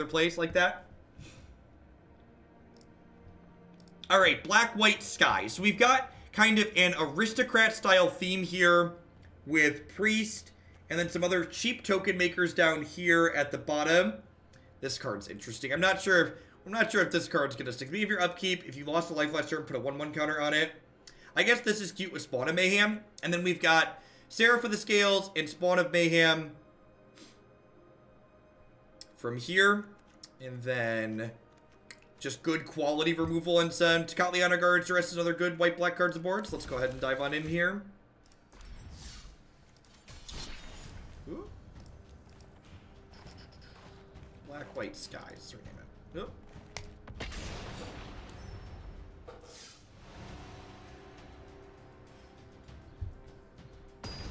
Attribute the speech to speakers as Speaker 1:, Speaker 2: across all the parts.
Speaker 1: place like that. Alright, black-white sky. So we've got kind of an aristocrat-style theme here with priest, and then some other cheap token makers down here at the bottom. This card's interesting. I'm not sure if this card's gonna stick. Maybe if your upkeep, if you lost a life last turn, put a 1/1 counter on it. I guess this is cute with Spawn of Mayhem. And then we've got Seraph of the Scales and Spawn of Mayhem from here. And then just good quality removal and some Tocatli Honor Guards. Duress is another good white-black cards aboard. So let's go ahead and dive on in here. Ooh. Black-white skies, rename it. Nope.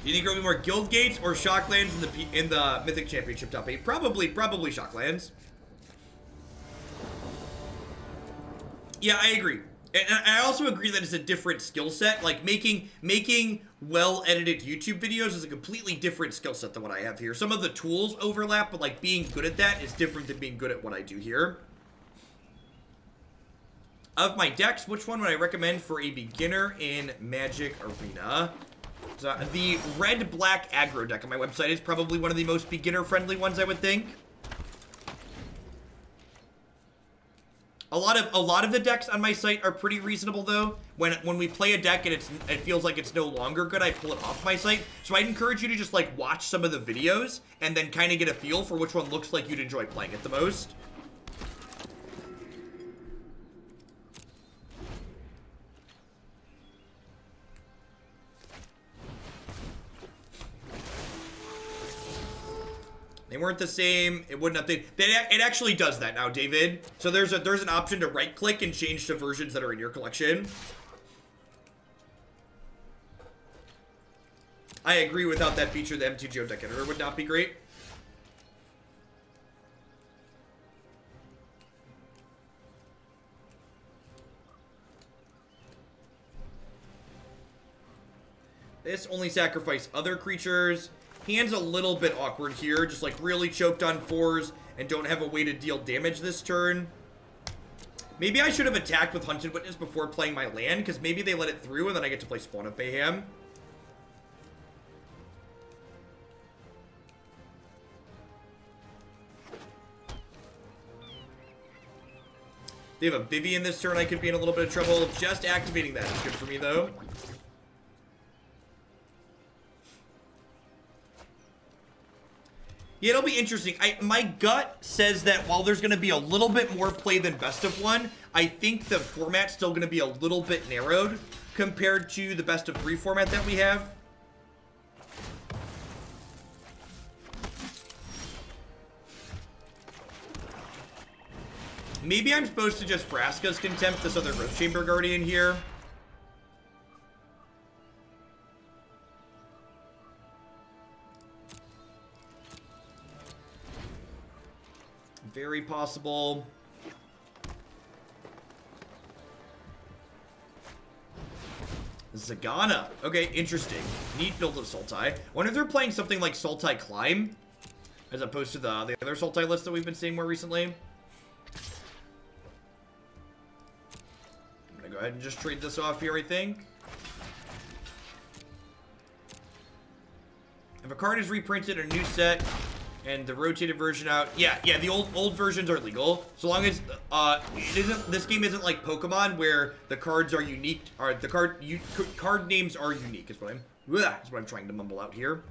Speaker 1: Do you think there'll be more guild gates or shocklands in the Mythic Championship top 8? Probably shocklands. Yeah, I agree. And I also agree that it's a different skill set. Like, making well-edited YouTube videos is a completely different skill set than what I have here. Some of the tools overlap, but, like, being good at that is different than being good at what I do here. Of my decks, which one would I recommend for a beginner in Magic Arena? So the red-black aggro deck on my website is probably one of the most beginner-friendly ones, I would think. A lot of the decks on my site are pretty reasonable, though. When we play a deck and it feels like it's no longer good, I pull it off my site. So I'd encourage you to just, like, watch some of the videos and then kind of get a feel for which one looks like you'd enjoy playing it the most. They weren't the same. It wouldn't update. It actually does that now, David. So there's an option to right-click and change to versions that are in your collection. I agree. Without that feature, the MTGO deck editor would not be great. This only sacrifice other creatures. Hand's a little bit awkward here. Just, like, really choked on 4s and don't have a way to deal damage this turn. Maybe I should have attacked with Hunted Witness before playing my land, because maybe they let it through and then I get to play Spawn of Mayhem. They have a Vivian this turn. I could be in a little bit of trouble. Just activating that is good for me, though. Yeah, it'll be interesting. My gut says that while there's going to be a little bit more play than best of one, I think the format's still going to be a little bit narrowed compared to the best of 3 format that we have. Maybe I'm supposed to just Vraska's Contempt this other Growth Chamber Guardian here. Very possible. Zagana. Okay, interesting. Neat build of Sultai. Wonder if they're playing something like Sultai Climb, as opposed to the other Sultai list that we've been seeing more recently. I'm gonna go ahead and just trade this off here, I think. If a card is reprinted in a new set, and the rotated version out, yeah, the old versions are legal, so long as this game isn't like Pokemon where the cards are unique, or the card names are unique. Is what I'm trying to mumble out here.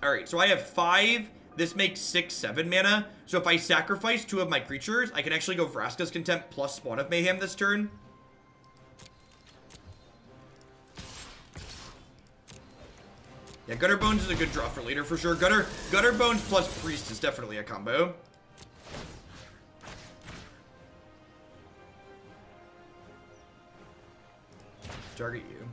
Speaker 1: All right, so I have 5. This makes 6, 7 mana. So if I sacrifice 2 of my creatures, I can actually go Vraska's Contempt plus Spawn of Mayhem this turn. Yeah, Gutterbones is a good draw for later for sure. Gutterbones plus Priest is definitely a combo. Target you.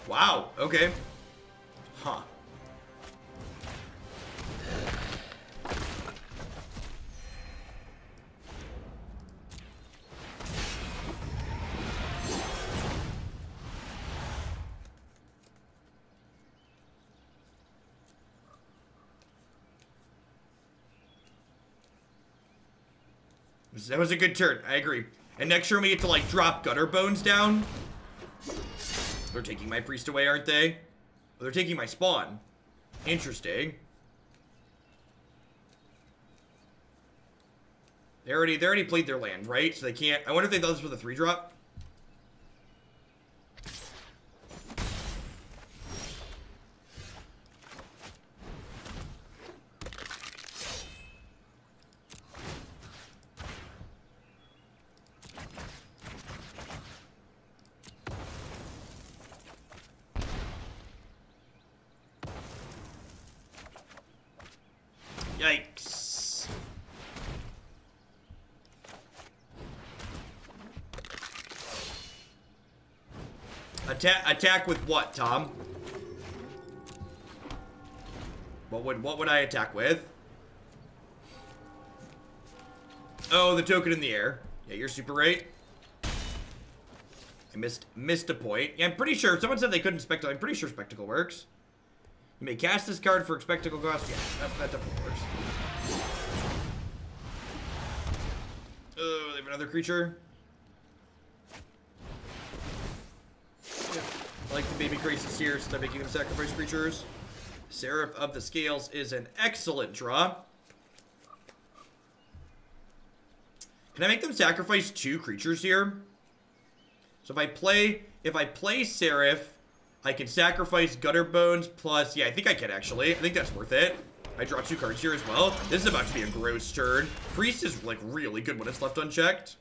Speaker 1: Wow, okay. Huh. That was a good turn. I agree. And next turn we get to, like, drop Gutterbones down. They're taking my priest away, aren't they? Oh, they're taking my spawn. Interesting. They already played their land, right? So they can't... I wonder if they thought this was a 3-drop. Yikes. Attack with what, Tom? What would I attack with? Oh, the token in the air. Yeah, you're super right. I missed a point. Yeah, I'm pretty sure. Someone said they couldn't spectacle. I'm pretty sure spectacle works. You may cast this card for spectacle cost. Yeah, that definitely works. Oh, they have another creature. Yep. I like the baby crisis here, so they're making them sacrifice creatures. Seraph of the Scales is an excellent draw. Can I make them sacrifice 2 creatures here? So if I play Seraph, I can sacrifice Gutterbones plus... Yeah, I think I can, actually. I think that's worth it. I draw 2 cards here as well. This is about to be a gross turn. Priest is, like, really good when it's left unchecked.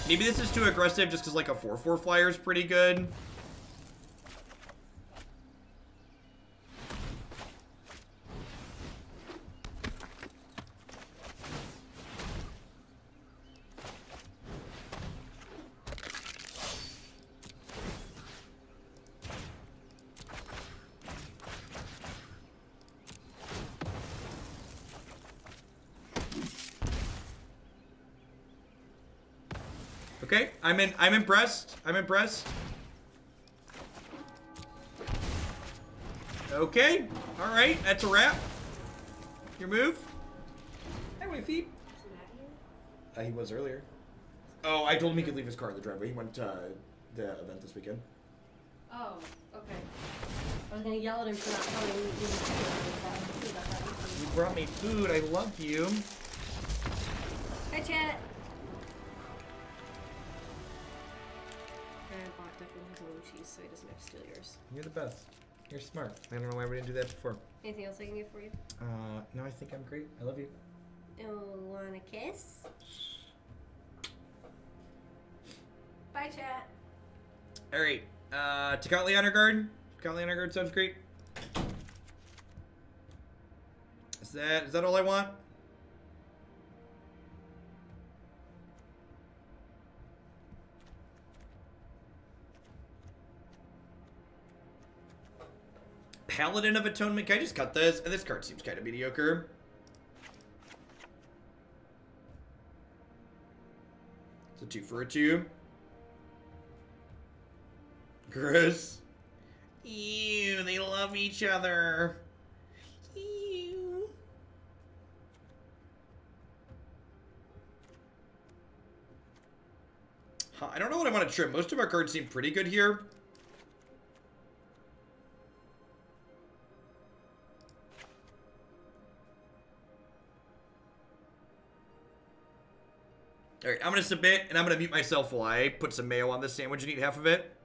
Speaker 1: Maybe this is too aggressive just because, like, a 4/4 flyer is pretty good. Okay, I'm impressed. I'm impressed. Okay, all right, that's a wrap. Your move. Hi, Wifey. He was earlier. Oh, I told him he could leave his car in the driveway. He went to the event this weekend.
Speaker 2: Oh, okay. I was gonna yell at him for not coming.
Speaker 1: You brought me food. I love you.
Speaker 2: Hi, chat. I bought Declan his own cheese so he doesn't have to steal yours.
Speaker 1: You're the best. You're smart. I don't know why we didn't do that before.
Speaker 2: Anything else I can get for you?
Speaker 1: No, I think I'm great. I love you.
Speaker 2: Oh, wanna kiss? Bye, chat.
Speaker 1: All right. Tocatli Honor Guard. Tocatli Honor Guard sounds great. Is that all I want? Paladin of Atonement. Can I just cut this? This card seems kind of mediocre. It's a 2 for a 2. Gross. Ew, they love each other. Ew. Huh, I don't know what I want to trim. Most of our cards seem pretty good here. Alright, I'm going to submit, and I'm going to mute myself while I put some mayo on this sandwich and eat half of it.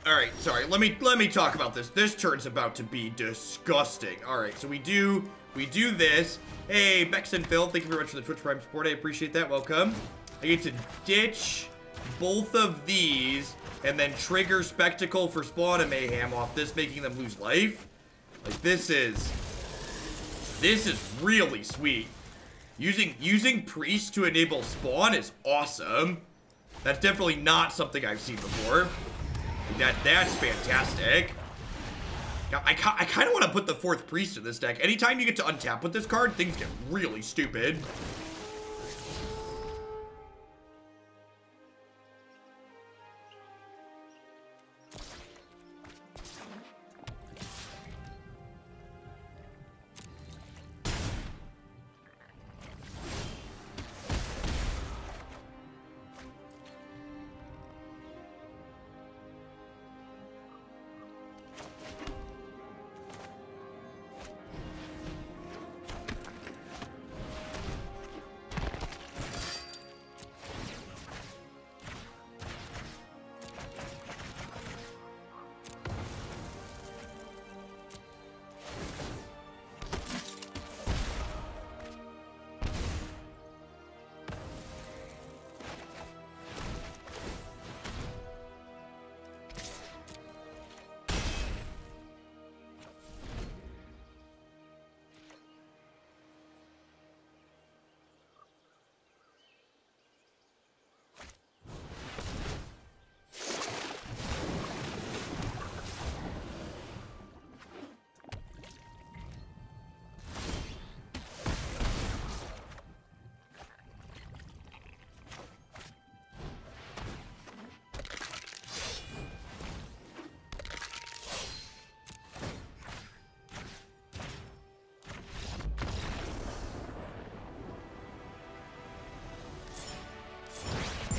Speaker 1: All right, sorry. Let me talk about this. This turn's about to be disgusting. All right, so we do this. Hey, Bex and Phil, thank you very much for the Twitch Prime support. I appreciate that. Welcome. I get to ditch both of these and then trigger Spectacle for Spawn of Mayhem off this, making them lose life. Like, this is really sweet. Using Priest to enable Spawn is awesome. That's definitely not something I've seen before. That's fantastic. Now, I kind of want to put the 4th Priest in this deck. Anytime you get to untap with this card, things get really stupid.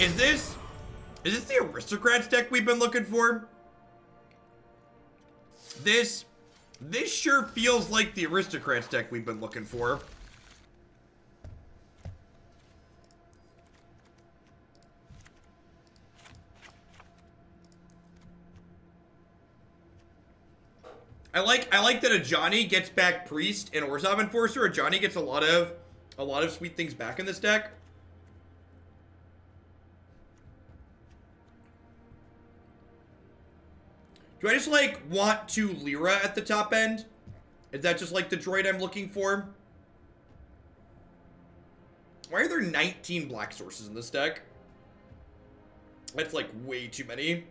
Speaker 1: Is this the Aristocrats deck we've been looking for? This sure feels like the Aristocrats deck we've been looking for. I like that a Johnny gets back Priest and Orzhov Enforcer. A Johnny gets a lot of sweet things back in this deck. Do I just, like, want 2 Lyra at the top end? Is that just, like, the droid I'm looking for? Why are there 19 black sources in this deck? That's, like, way too many.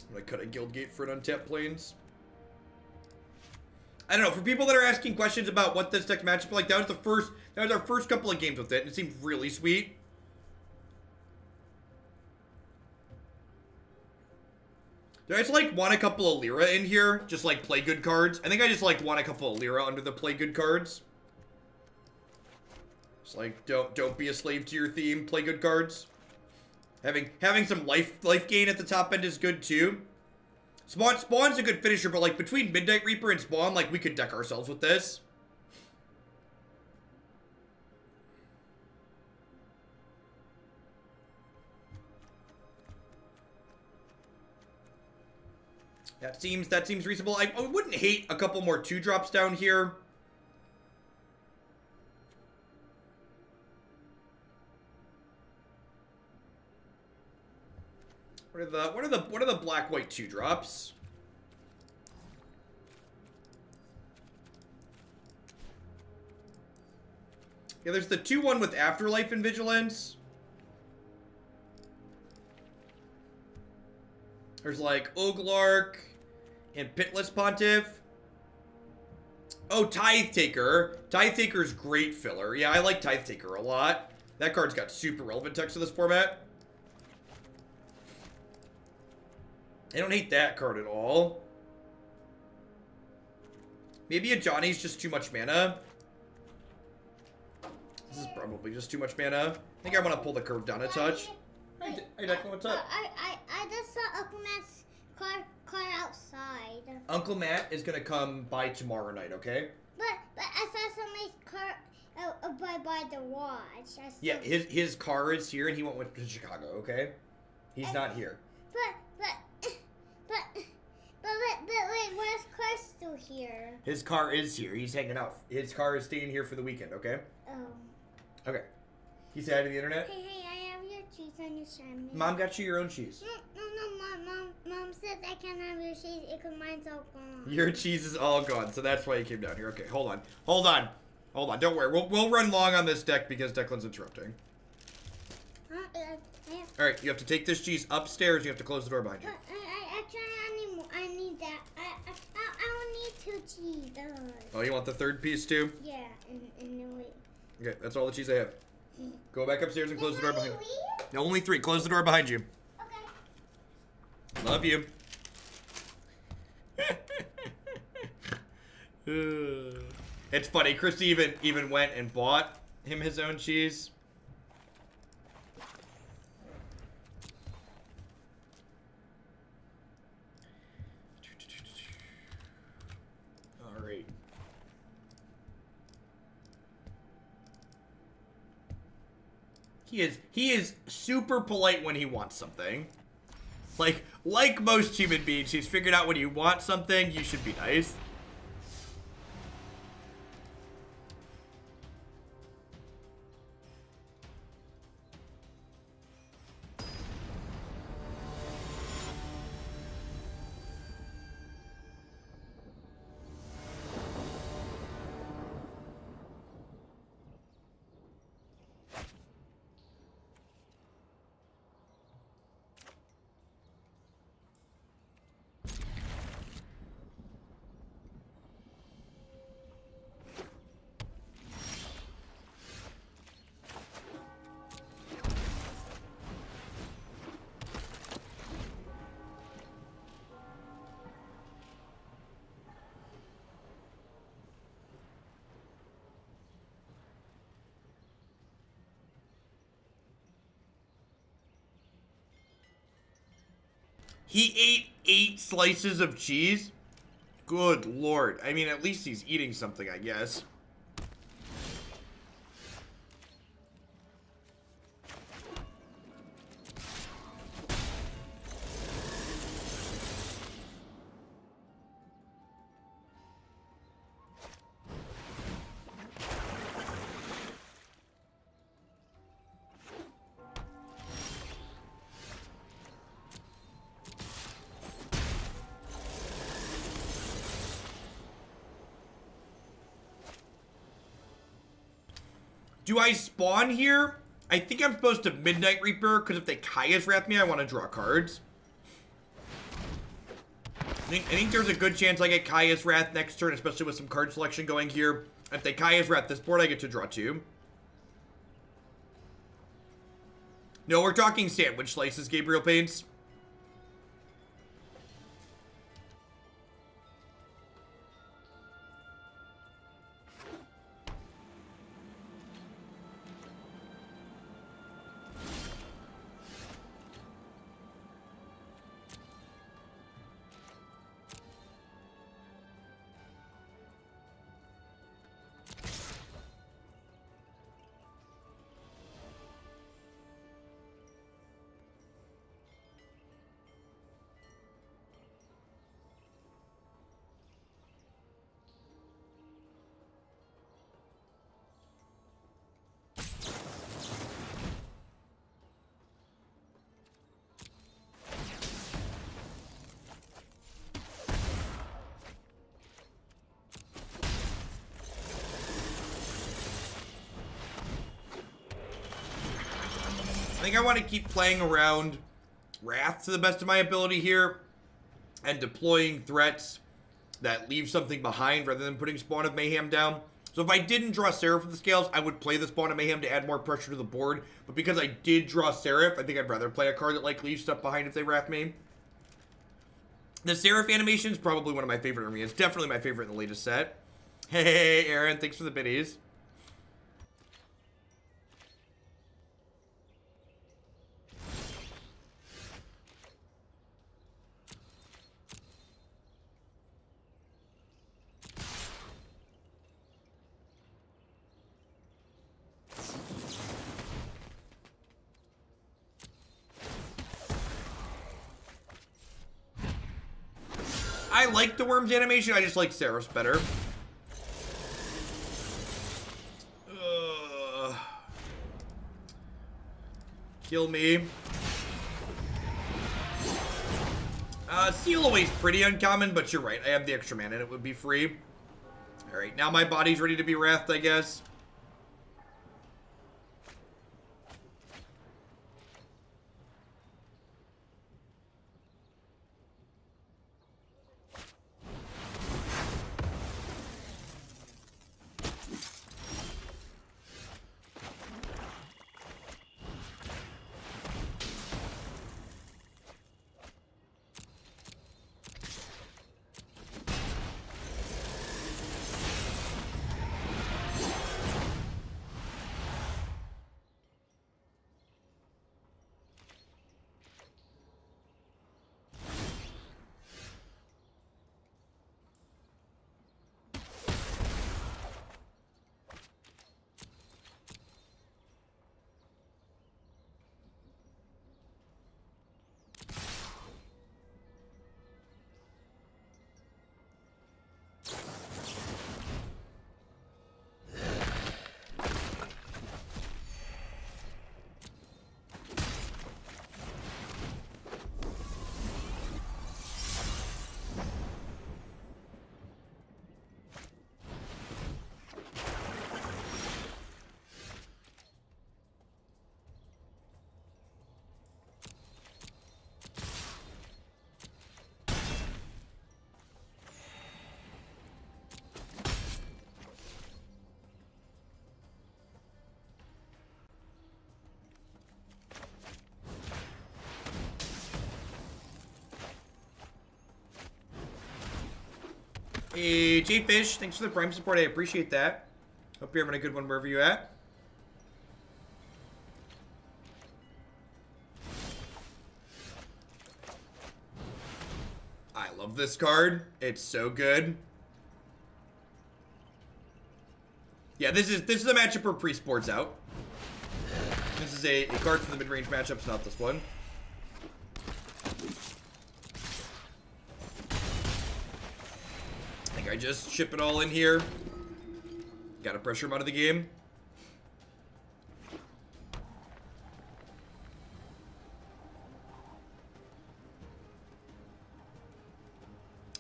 Speaker 1: I'm gonna cut a guild gate for an untapped plains. I don't know, for people that are asking questions about what this deck matchup like, that was our first couple of games with it, and it seemed really sweet. Do I just, like, want a couple of Lyra in here? Just, like, play good cards? I think I just, like, want a couple of Lyra under the play good cards. Just, like, don't be a slave to your theme, play good cards. Having some life gain at the top end is good, too. Spawn's a good finisher, but, like, between Midnight Reaper and Spawn, like, we could deck ourselves with this. That seems reasonable. I wouldn't hate a couple more 2-drops down here. What are the black-white 2-drops? Yeah, there's the 2-1 with Afterlife and Vigilance. There's like Oglark and Pitless Pontiff. Oh, Tithe Taker. Tithe Taker's great filler. Yeah, I like Tithe Taker a lot. That card's got super relevant text to this format. I don't hate that card at all. Maybe a Johnny's just too much mana. This is probably just too much mana. I think I want to pull the curve down a touch. Hey, Declan, what's up?
Speaker 3: I just saw Uncle Matt's car outside.
Speaker 1: Uncle Matt is gonna come by tomorrow night, okay?
Speaker 3: But I saw somebody's car by the watch.
Speaker 1: Yeah, his car is here and he went to Chicago, okay? He's not here.
Speaker 3: Wait, where's Car still here?
Speaker 1: His car is here. He's hanging out. His car is staying here for the weekend, okay?
Speaker 3: Oh.
Speaker 1: Okay. He said hi to the internet?
Speaker 3: Hey, I have your cheese on your sandwich.
Speaker 1: Mom got you your own cheese.
Speaker 3: No, Mom says I can't have your cheese because mine's all gone.
Speaker 1: Your cheese is all gone, so that's why you came down here. Okay, hold on. Don't worry. We'll run long on this deck because Declan's interrupting. All right, you have to take this cheese upstairs. You have to close the door behind you.
Speaker 3: I need that. I don't need 2 cheese.
Speaker 1: Oh, you want the third piece too?
Speaker 3: Yeah, and then wait.
Speaker 1: Okay, that's all the cheese I have. Go back upstairs and close the door behind you. Only 3. Close the door behind you.
Speaker 3: Okay.
Speaker 1: Love you. It's funny. Chris even went and bought him his own cheese. All right. He is super polite when he wants something. Like most human beings, he's figured out when you want something, you should be nice. He ate 8 slices of cheese? Good lord. I mean, at least he's eating something, I guess. Do I spawn here? I think I'm supposed to Midnight Reaper, because if they Kaya's Wrath me, I want to draw cards. I think there's a good chance I get Kaya's Wrath next turn, especially with some card selection going here. If they Kaya's Wrath this board, I get to draw 2. No, we're talking sandwich slices, Gabriel Paints. I think I want to keep playing around Wrath to the best of my ability here and deploying threats that leave something behind rather than putting Spawn of Mayhem down. So if I didn't draw Seraph for the scales, I would play the Spawn of Mayhem to add more pressure to the board. But because I did draw Seraph, I think I'd rather play a card that like leaves stuff behind if they Wrath me. The Seraph animation is probably one of my favorite arenas. Definitely my favorite in the latest set. Hey, Aaron, thanks for the biddies. I like the Worm's animation. I just like Seraph's better. Kill me. Seal Away's pretty uncommon, but you're right. I have the extra mana and it would be free. Alright, now my body's ready to be wrathed, I guess. Hey, J-Fish, thanks for the Prime support. I appreciate that. Hope you're having a good one wherever you're at. I love this card. It's so good. Yeah, this is a matchup where Priest boards out. This is a card for the mid-range matchups, not this one. I just ship it all in here. Gotta pressure him out of the game.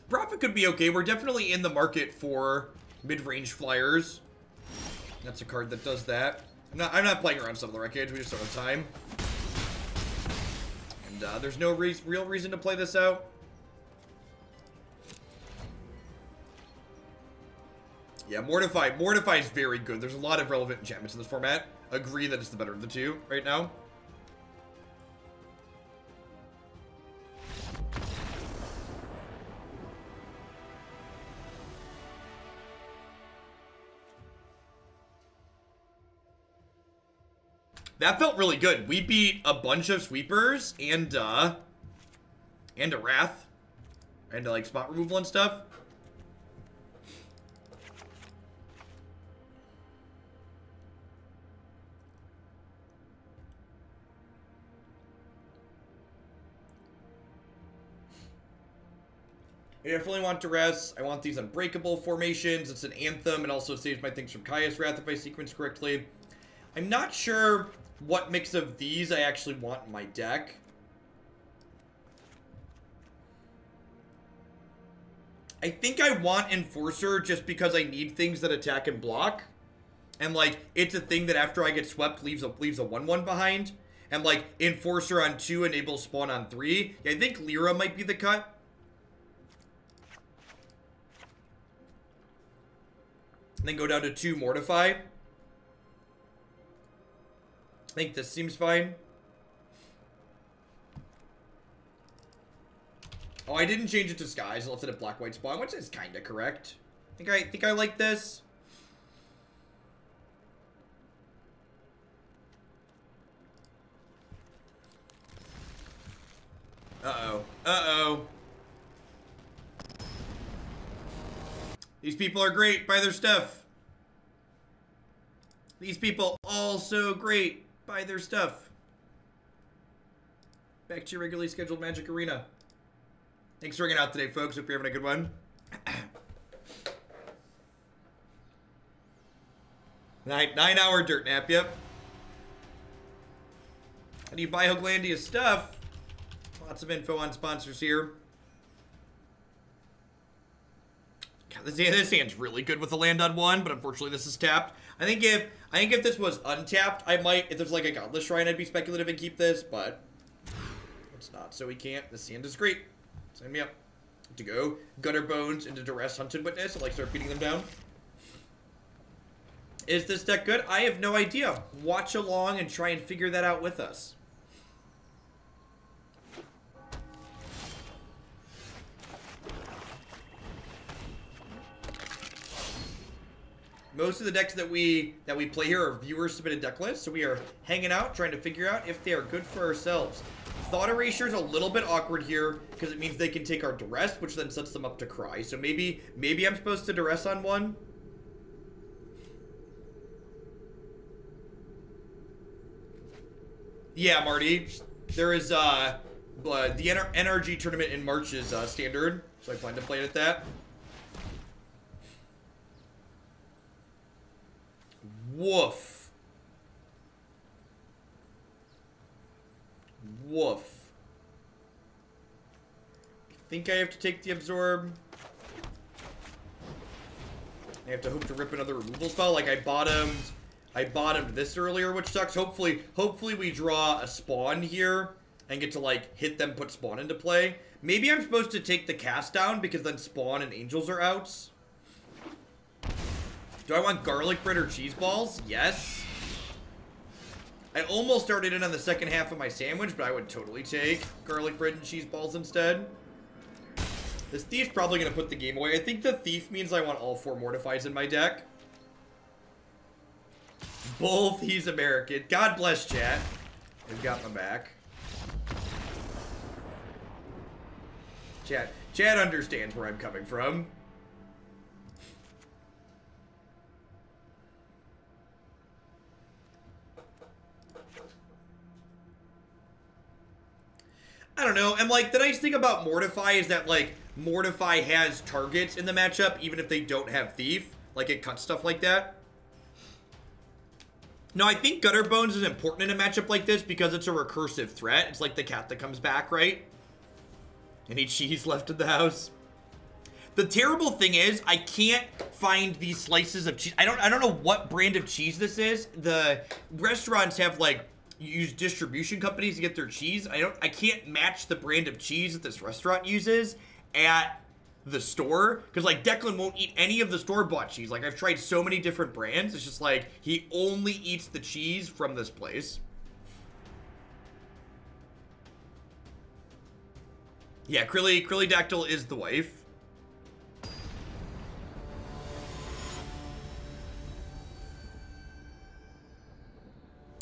Speaker 1: Profit could be okay. We're definitely in the market for mid-range flyers. That's a card that does that. I'm not playing around some of the wreckage. We just don't have time. And there's no real reason to play this out. Yeah, Mortify. Mortify is very good. There's a lot of relevant enchantments in this format. Agree that it's the better of the two right now. That felt really good. We beat a bunch of sweepers and a wrath. And like spot removal and stuff. I definitely want Duress. I want these unbreakable formations. It's an anthem. It also saves my things from Kaya's Wrath if I sequence correctly. I'm not sure what mix of these I actually want in my deck. I think I want Enforcer just because I need things that attack and block. And like, it's a thing that after I get swept leaves a 1/1 behind. And like, Enforcer on 2 enables Spawn on 3. Yeah, I think Lyra might be the cut. And then go down to 2 Mortify. I think this seems fine. Oh, I didn't change it to Skies. I left it at Black-White Spawn, which is kind of correct. I think I like this. Uh-oh. Uh-oh. These people are great. Buy their stuff. These people all so great. Buy their stuff. Back to your regularly scheduled Magic Arena. Thanks for hanging out today, folks. Hope you're having a good one. 9-hour dirt nap, yep. How do you buy Hoaglandia stuff? Lots of info on sponsors here. God, this hand's really good with a land on 1, but unfortunately this is tapped. I think if this was untapped, I might, if there's like a Godless Shrine, I'd be speculative and keep this, but it's not, so we can't. This hand is great. Sign me up. To go. Gutterbones into Duress, Hunted Witness, and like start beating them down. Is this deck good? I have no idea. Watch along and try and figure that out with us. Most of the decks that we play here are viewer-submitted deck lists, so we are hanging out, trying to figure out if they are good for ourselves. Thought Erasure is a little bit awkward here, because it means they can take our Duress, which then sets them up to cry. So maybe I'm supposed to Duress on 1? Yeah, Marty. There is, the NRG tournament in March is, standard, so I plan to play it at that. Woof. Woof. I think I have to take the Absorb. I have to hope to rip another removal spell. Like I bottomed this earlier, which sucks. Hopefully we draw a Spawn here and get to like hit them, put Spawn into play. Maybe I'm supposed to take the cast down because then Spawn and Angels are out. Do I want garlic bread or cheese balls? Yes. I almost started in on the second half of my sandwich, but I would totally take garlic bread and cheese balls instead. This Thief's probably going to put the game away. I think the Thief means I want all 4 Mortifies in my deck. Both, he's American. God bless chat. They've got my back. Chat understands where I'm coming from. I don't know, and like, the nice thing about Mortify is that, like, Mortify has targets in the matchup, even if they don't have Thief. Like, it cuts stuff like that. No, I think Gutterbones is important in a matchup like this because it's a recursive threat. It's like the cat that comes back, right? Any cheese left in the house? The terrible thing is, I can't find these slices of cheese. I don't know what brand of cheese this is. The restaurants have, like, use distribution companies to get their cheese. I can't match the brand of cheese that this restaurant uses at the store, because like Declan won't eat any of the store-bought cheese. Like I've tried so many different brands, it's just like he only eats the cheese from this place. Yeah, Krillydactyl is the wife.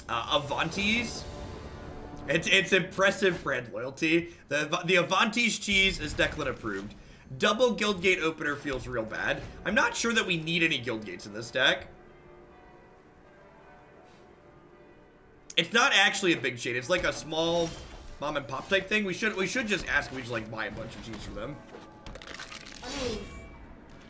Speaker 1: Avanti's. It's impressive brand loyalty. The Avanti's cheese is Declan approved. Double Guildgate opener feels real bad. I'm not sure that we need any Guildgates in this deck. It's not actually a big chain. It's like a small mom and pop type thing. We should just ask if we just like buy a bunch of cheese from them.
Speaker 2: I mean,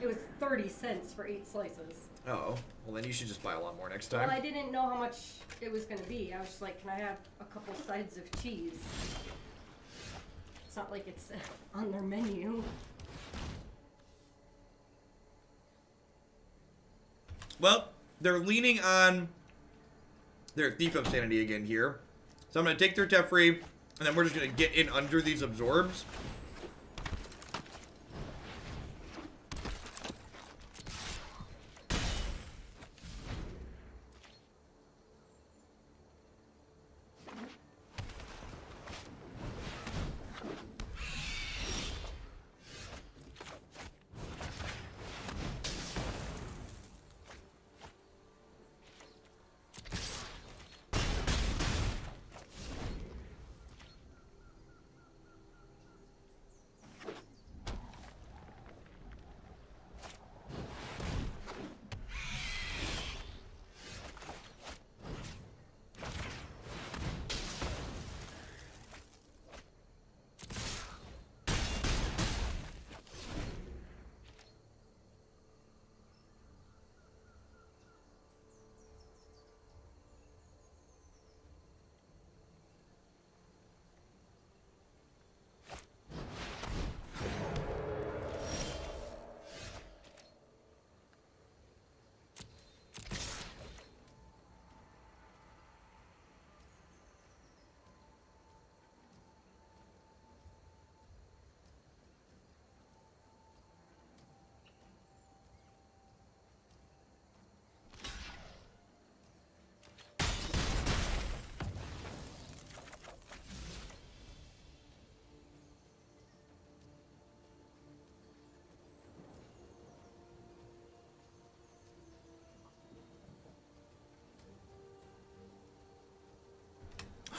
Speaker 2: it was 30 cents for 8 slices.
Speaker 1: Oh, well then you should just buy a lot more next time.
Speaker 2: Well, I didn't know how much it was going to be. I was just like, can I have a couple sides of cheese? It's not like it's on their menu.
Speaker 1: Well, they're leaning on their Thief of Sanity again here. So I'm going to take their Teferi, and then we're just going to get in under these Absorbs.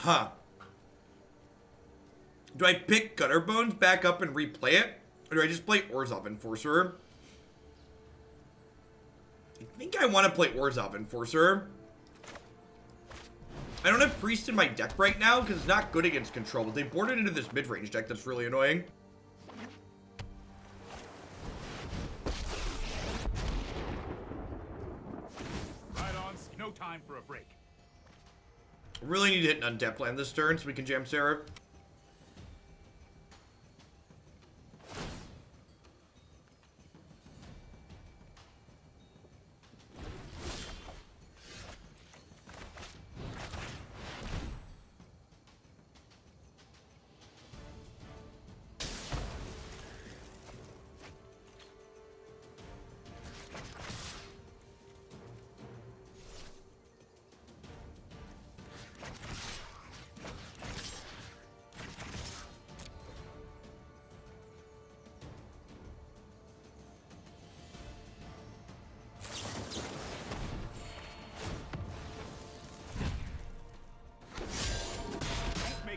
Speaker 1: Huh. Do I pick Gutterbones back up and replay it? Or do I just play Orzhov Enforcer? I think I want to play Orzhov Enforcer. I don't have Priest in my deck right now because it's not good against control, but they boarded into this mid-range deck that's really annoying.
Speaker 4: Right on, no time for a break.
Speaker 1: Really need to hit an untapped land this turn so we can jam Seraph.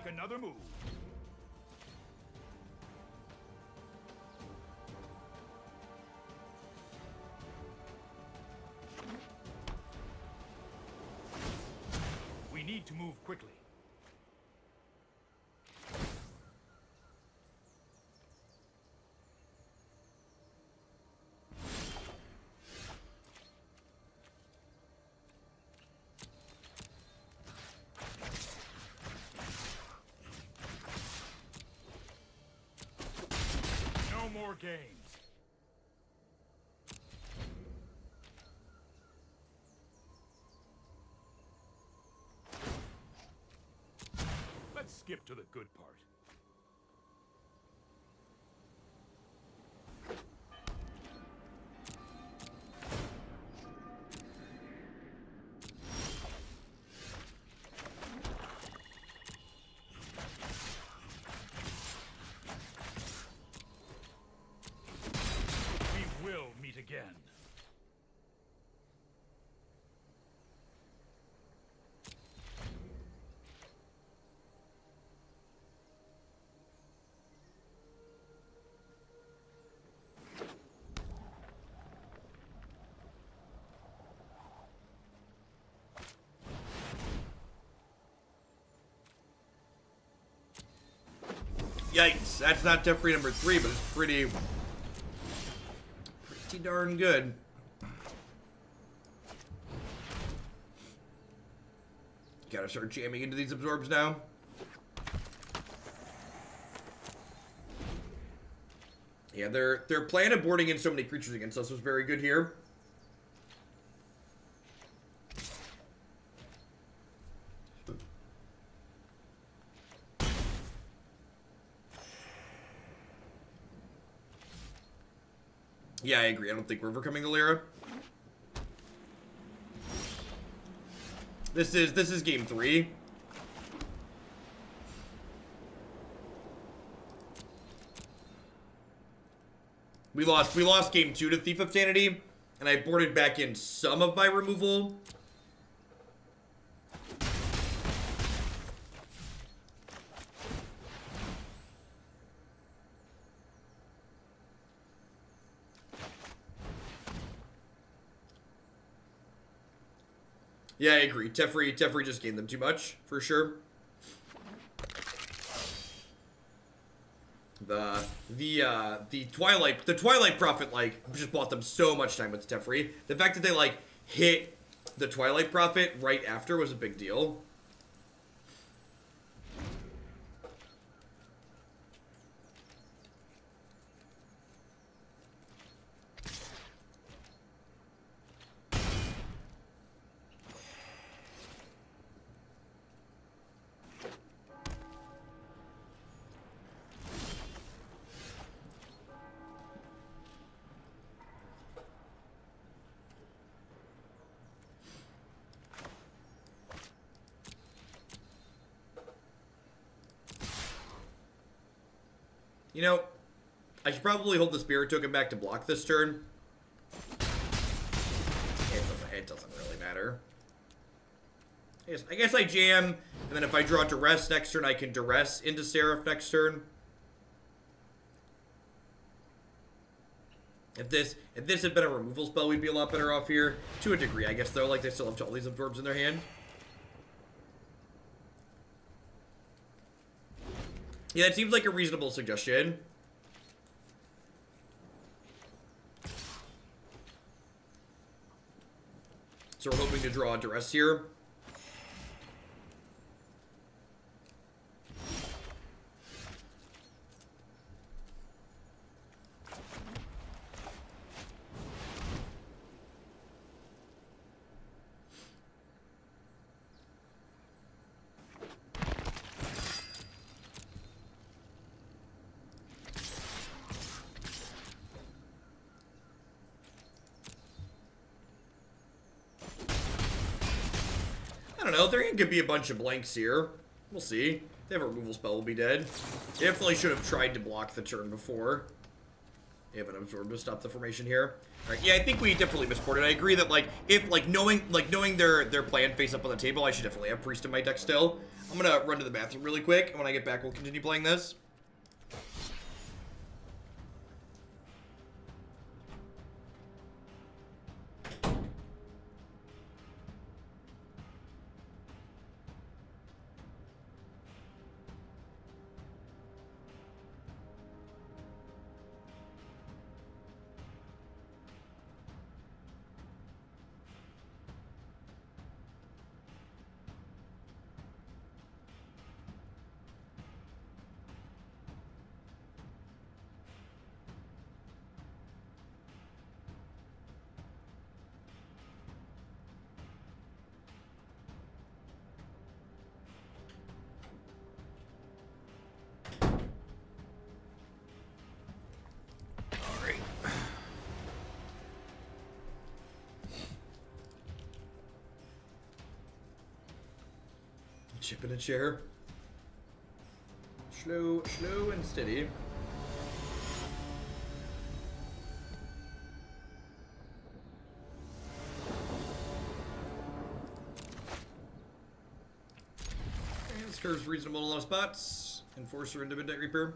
Speaker 4: Another move. We need to move quickly. More games. Let's skip to the good part. Again.
Speaker 1: Yikes, that's not Teferi number 3, but it's pretty darn good. Gotta start jamming into these absorbs now. Yeah, their plan of boarding in so many creatures against us was very good here. Yeah, I agree. I don't think we're overcoming the Lyra. This is game 3. We lost game 2 to Thief of Sanity, and I boarded back in some of my removal. Yeah, I agree. Teferi just gained them too much, for sure. The Twilight Prophet, like, just bought them so much time with Teferi. The fact that they, like, hit the Twilight Prophet right after was a big deal. You know, I should probably hold the Spirit Token back to block this turn. It doesn't really matter. I guess I jam, and then if I draw Duress next turn, I can Duress into Seraph next turn. If this had been a removal spell, we'd be a lot better off here. To a degree, I guess, though. Like, they still have all these absorbs in their hand. Yeah, it seems like a reasonable suggestion. So we're hoping to draw a Duress here. I don't know, there could be a bunch of blanks here. We'll see. If they have a removal spell, we'll be dead. They definitely should have tried to block the turn before. They have an absorb to stop the formation here. Alright, yeah, I think we definitely misboarded. I agree that, like, if, knowing their plan face up on the table, I should definitely have Priest in my deck still. I'm gonna run to the bathroom really quick, and when I get back, we'll continue playing this. Chip in a chair. Slow and steady. And this curve's reasonable in a lot of spots. Enforcer into Midnight Reaper.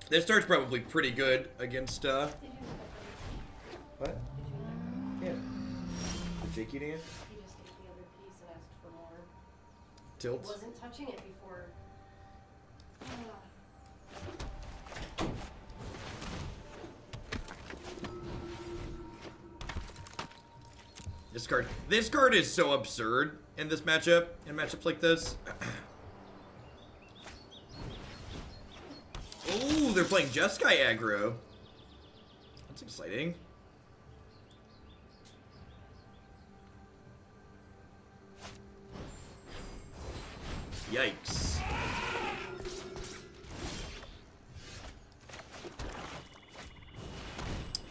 Speaker 1: This start's probably pretty good against, What? Yeah. Did Jake eating it?
Speaker 2: He just ate the other piece and asked for more.
Speaker 1: Tilts?
Speaker 2: Wasn't touching it before.
Speaker 1: This card is so absurd in this matchup, in matchups like this. Oh, they're playing Jeskai aggro. That's exciting. Yikes.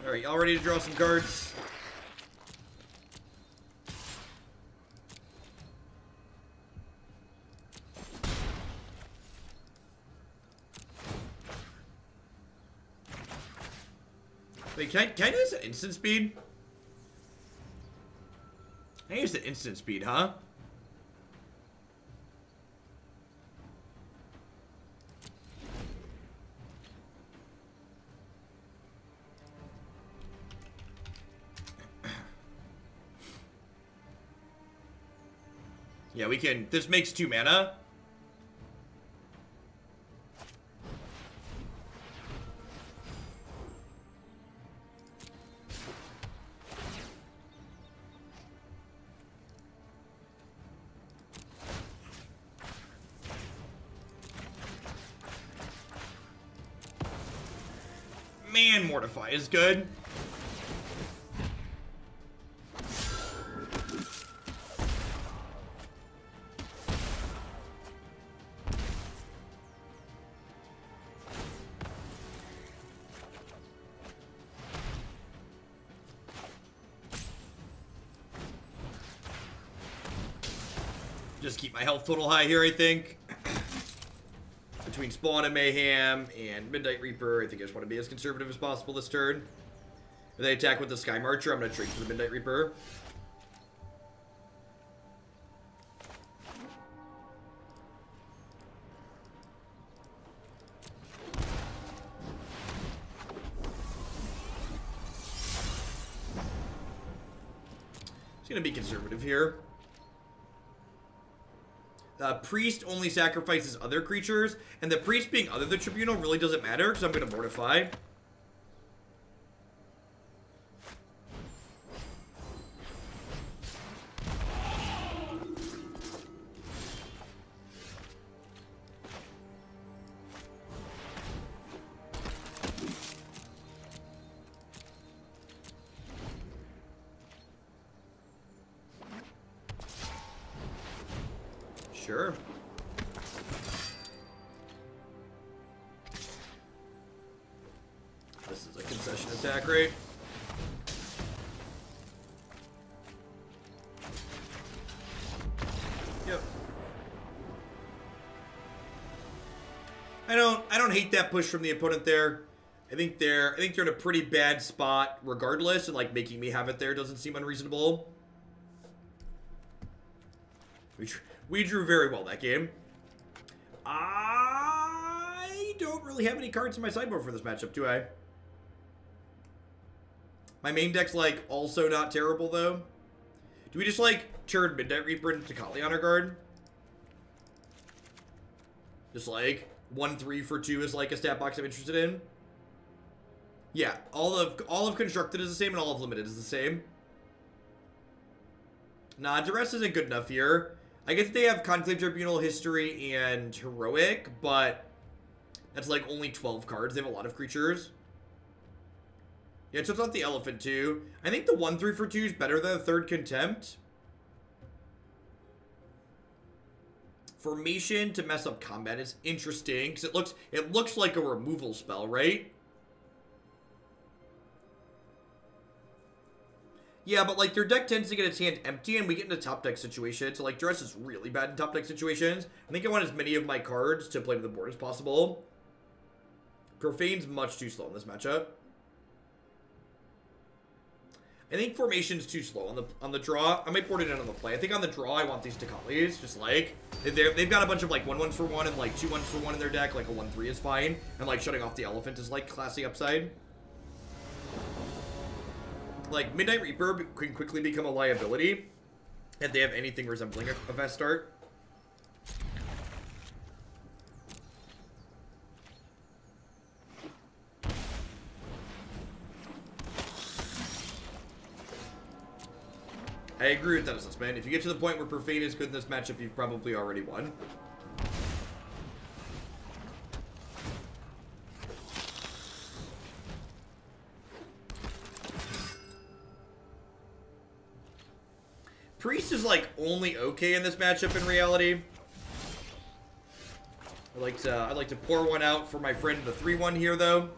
Speaker 1: Alright, y'all ready to draw some cards? Wait, can I use the instant speed? I use the instant speed, huh? Yeah, we can. This makes 2 mana. Man, Mortify is good. Just keep my health total high here, I think. Between Spawn of Mayhem and Midnight Reaper, I think I just want to be as conservative as possible this turn. If they attack with the Sky Marcher, I'm going to trade for the Midnight Reaper. Just going to be conservative here. Priest only sacrifices other creatures, and the priest being other than Tribunal really doesn't matter, because I'm going to Mortify. Sure. This is a concession attack, right? Yep. I don't hate that push from the opponent there. I think they're in a pretty bad spot regardless, and like making me have it there doesn't seem unreasonable. We drew very well that game. I don't really have any cards in my sideboard for this matchup, do I? My main deck's, like, also not terrible, though. Do we just, like, turn Midnight Reaper into Tocatli on our guard? Just, like, 1-3 for 2 is, like, a stat box I'm interested in? Yeah, all of Constructed is the same, and all of Limited is the same. Nah, Duress isn't good enough here. I guess they have Conclave Tribunal, History, and Heroic, but that's like only 12 cards. They have a lot of creatures. Yeah, so it's not the Elephant too. I think the 1-3 for 2 is better than the 3rd Contempt. Formation to mess up combat is interesting, because it looks like a removal spell, right? Yeah, but, like, their deck tends to get its hand empty, and we get into top deck situations. So, like, Duress is really bad in top deck situations. I think I want as many of my cards to play to the board as possible. Profane's much too slow in this matchup. I think Formation's too slow on the draw. I might board it in on the play. I think on the draw, I want these Tocatlis. Just, like, they've got a bunch of, like, 1-1s for 1 and, like, 2-1s for 1 in their deck. Like, a 1-3 is fine. And, like, shutting off the Elephant is, like, classy upside. Like, Midnight Reaper can quickly become a liability if they have anything resembling a fast start. I agree with that assessment. If you get to the point where Profane is good in this matchup, you've probably already won. Priest is, like, only okay in this matchup in reality. I'd like to pour one out for my friend the 3-1 here, though.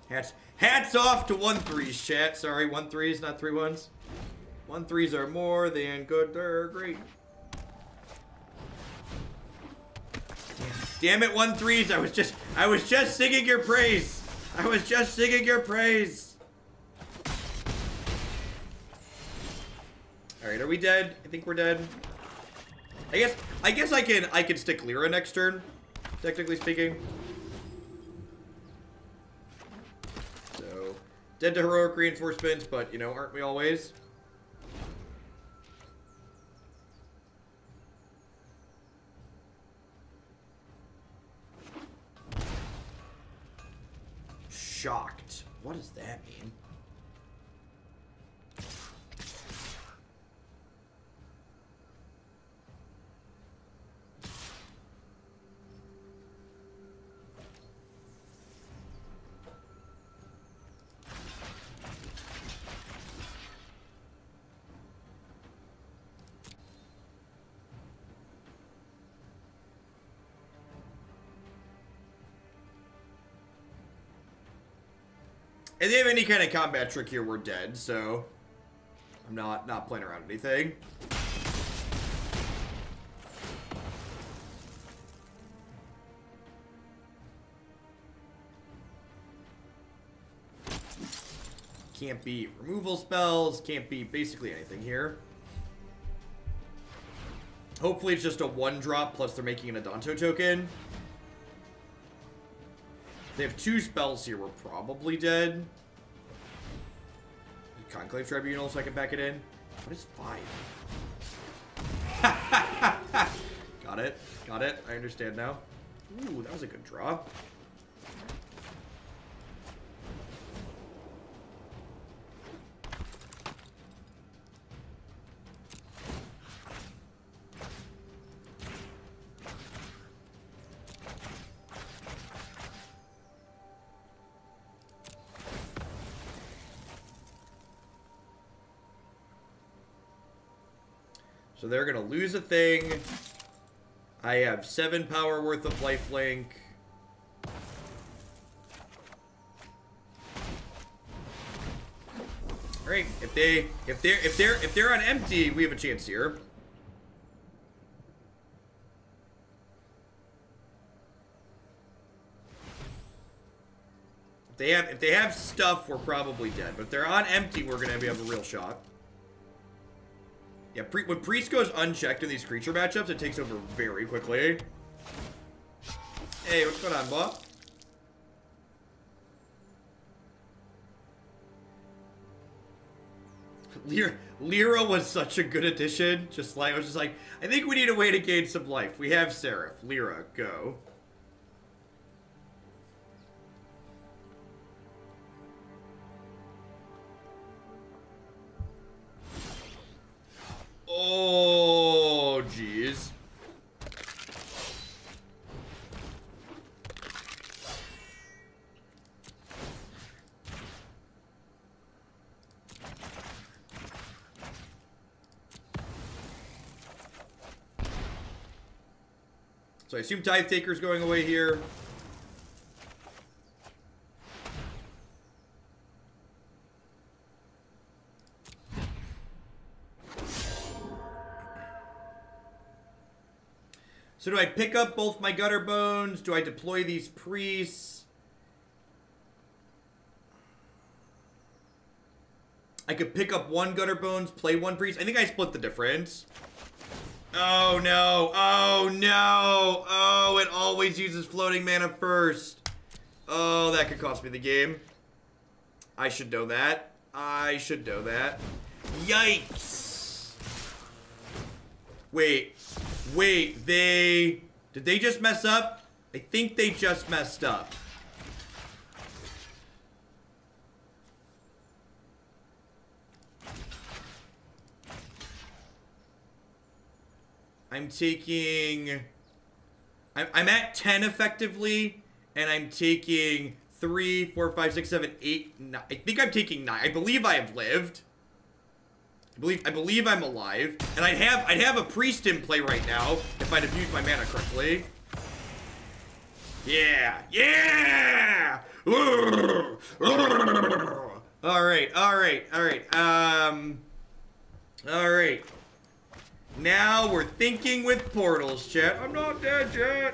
Speaker 1: Hats off to 1-3s, chat. Sorry, 1-3s, not 3-1s. 1-3s are more than good. They're great. Damn it, 1-3s. I was just singing your praise. I was just singing your praise. Alright, are we dead? I think we're dead. I guess I can stick Lyra next turn, technically speaking. So, dead to heroic reinforcements, but, you know, aren't we always? Shocked. What does that mean? If they have any kind of combat trick here, we're dead, so I'm not playing around anything. can't be removal spells, can't be basically anything here. Hopefully it's just a 1-drop, plus they're making an Adanto token. They have 2 spells here, we're probably dead. Conclave Tribunal, so I can back it in. What is 5? Got it. Got it. I understand now. Ooh, that was a good draw. So they're going to lose a thing. I have 7 power worth of lifelink. Alright, if they're on empty, we have a chance here. If they have stuff, we're probably dead. But if they're on empty, we're gonna have a real shot. Yeah, when Priest goes unchecked in these creature matchups, it takes over very quickly. Hey, what's going on, Bob? Lyra was such a good addition. I was just like, I think we need a way to gain some life. We have Seraph. Lyra, go. Oh, jeez. So I assume Tithe Taker's going away here. So do I pick up both my Gutterbones? Do I deploy these priests? I could pick up 1 Gutterbones, play 1 priest. I think I split the difference. Oh no, oh no, oh, it always uses floating mana first. Oh, that could cost me the game. I should know that. I should know that. Yikes. Wait, did they just mess up? I think they just messed up. I'm at 10 effectively, and I'm taking 3, 4, 5, 6, 7, 8, 9. I think I'm taking 9. I believe I have lived. I believe I'm alive, and I'd have a priest in play right now if I'd have used my mana correctly. Yeah, yeah. All right. Now we're thinking with portals, chat. I'm not dead yet.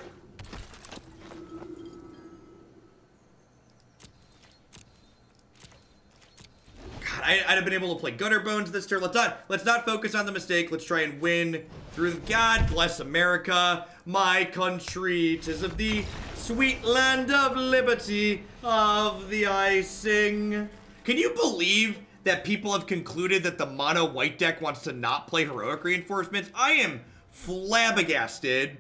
Speaker 1: God, I'd have been able to play Gutterbones this turn. Let's not focus on the mistake. Let's try and win through. God bless America, my country. 'Tis of the sweet land of liberty, of the icing. Can you believe that people have concluded that the mono white deck wants to not play heroic reinforcements? I am flabbergasted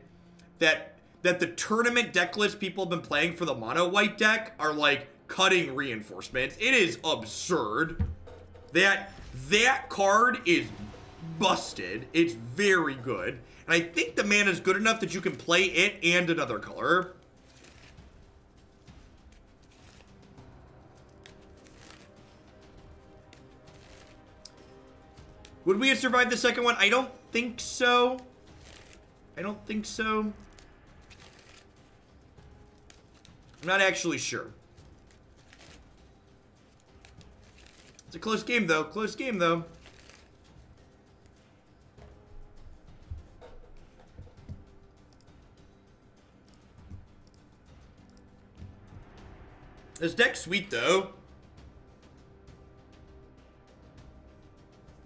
Speaker 1: that the tournament deck list people have been playing for the mono white deck are like cutting reinforcements. It is absurd. That card is busted. It's very good. And I think the mana is good enough that you can play it and another color. Would we have survived the second one? I don't think so. I'm not actually sure. It's a close game, though. This deck's sweet, though.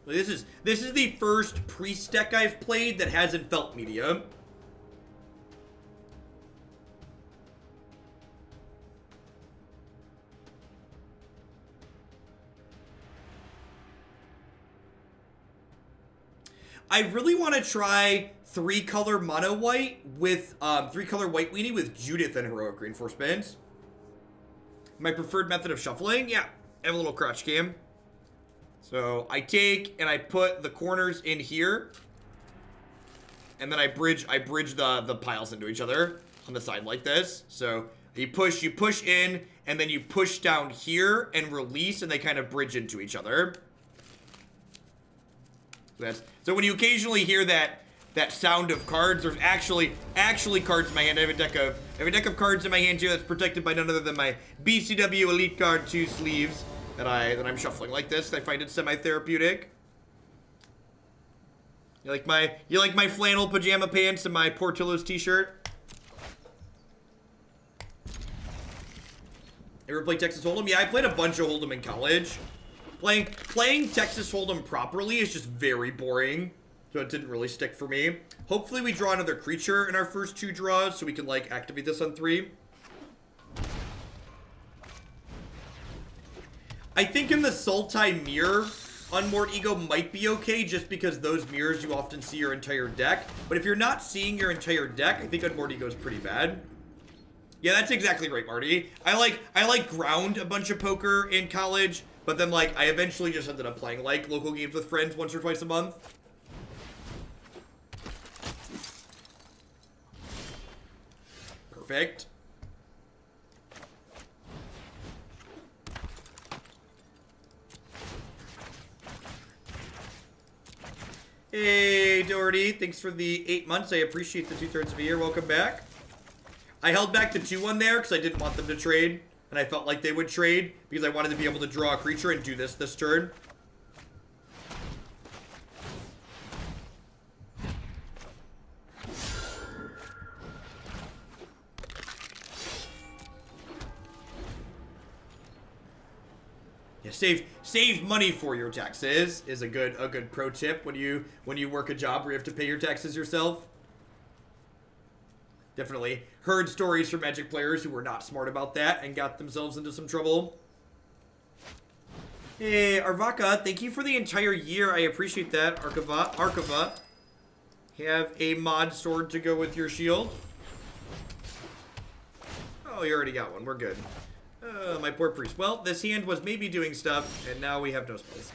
Speaker 1: This is the first priest deck I've played that hasn't felt medium. I really want to try 3-color mono white with 3-color white weenie with Judith and heroic reinforcements. My preferred method of shuffling? Yeah, I have a little crotch cam. So I take and I put the corners in here. And then I bridge the piles into each other on the side like this. So you push in, and then you push down here and release, and they kind of bridge into each other. So when you occasionally hear that sound of cards, there's actually cards in my hand. I have a deck of cards in my hand here that's protected by none other than my BCW Elite Card 2 sleeves that I'm shuffling like this. I find it semi-therapeutic. You like my flannel pajama pants and my Portillo's t-shirt? Ever play Texas Hold'em? Yeah, I played a bunch of Hold'em in college. Playing Texas Hold'em properly is just very boring, so it didn't really stick for me. Hopefully we draw another creature in our first 2 draws so we can, like, activate this on 3. I think in the Sultai mirror, Unmoored Ego might be okay, just because those mirrors you often see your entire deck. But if you're not seeing your entire deck, I think Unmoored Ego is pretty bad. Yeah, that's exactly right, Marty. I like ground a bunch of poker in college. But then, like, I eventually just ended up playing, like, local games with friends once or twice a month. Perfect. Hey, Doherty. Thanks for the 8 months. I appreciate the 2/3 of a year. Welcome back. I held back the 2-1 there because I didn't want them to trade. And I felt like they would trade because I wanted to be able to draw a creature and do this turn. Yeah, save money for your taxes is a good pro tip when you work a job where you have to pay your taxes yourself. Definitely heard stories from Magic players who were not smart about that and got themselves into some trouble. Hey, Arvaka, thank you for the entire year. I appreciate that, Arkiva. Have a mod sword to go with your shield. Oh, you already got one. We're good. My poor priest. Well, this hand was maybe doing stuff, and now we have no spells.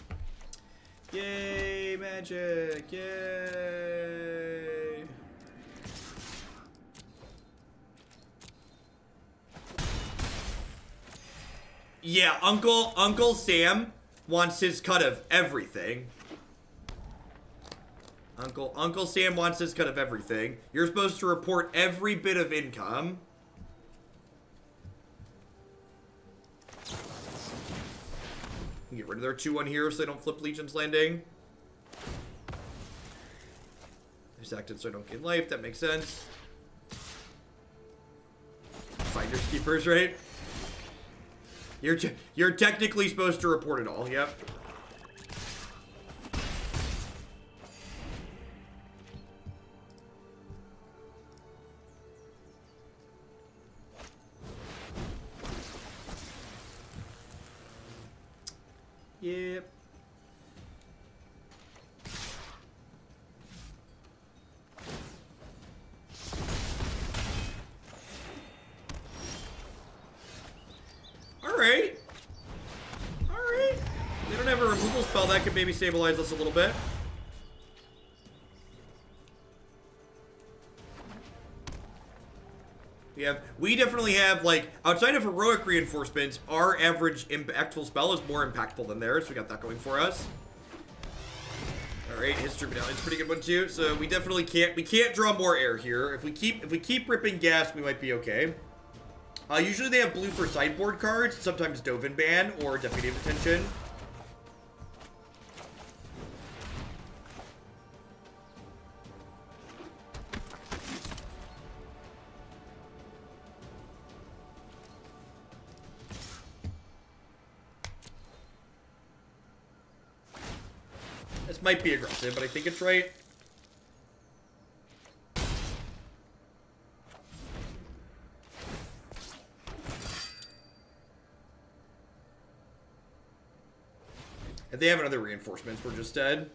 Speaker 1: Yay, Magic. Yay. Yeah, Uncle Sam wants his cut of everything. Uncle Sam wants his cut of everything. You're supposed to report every bit of income. Get rid of their 2-1 here so they don't flip Legion's Landing. They sacked it so I don't gain life. That makes sense. Finders keepers, right? You're technically supposed to report it all. Yep. Yep. Alright. Alright. They don't have a removal spell that could maybe stabilize us a little bit. We definitely have, like, outside of heroic reinforcements, our average impactful spell is more impactful than theirs. So we got that going for us. Alright, History Medallion's a pretty good one too. So we definitely can't draw more air here. If we keep ripping gas, we might be okay. Usually they have blue for sideboard cards, sometimes Dovin Ban or Deputy of Detention. This might be aggressive, but I think it's right. If they have another reinforcements, we're just dead.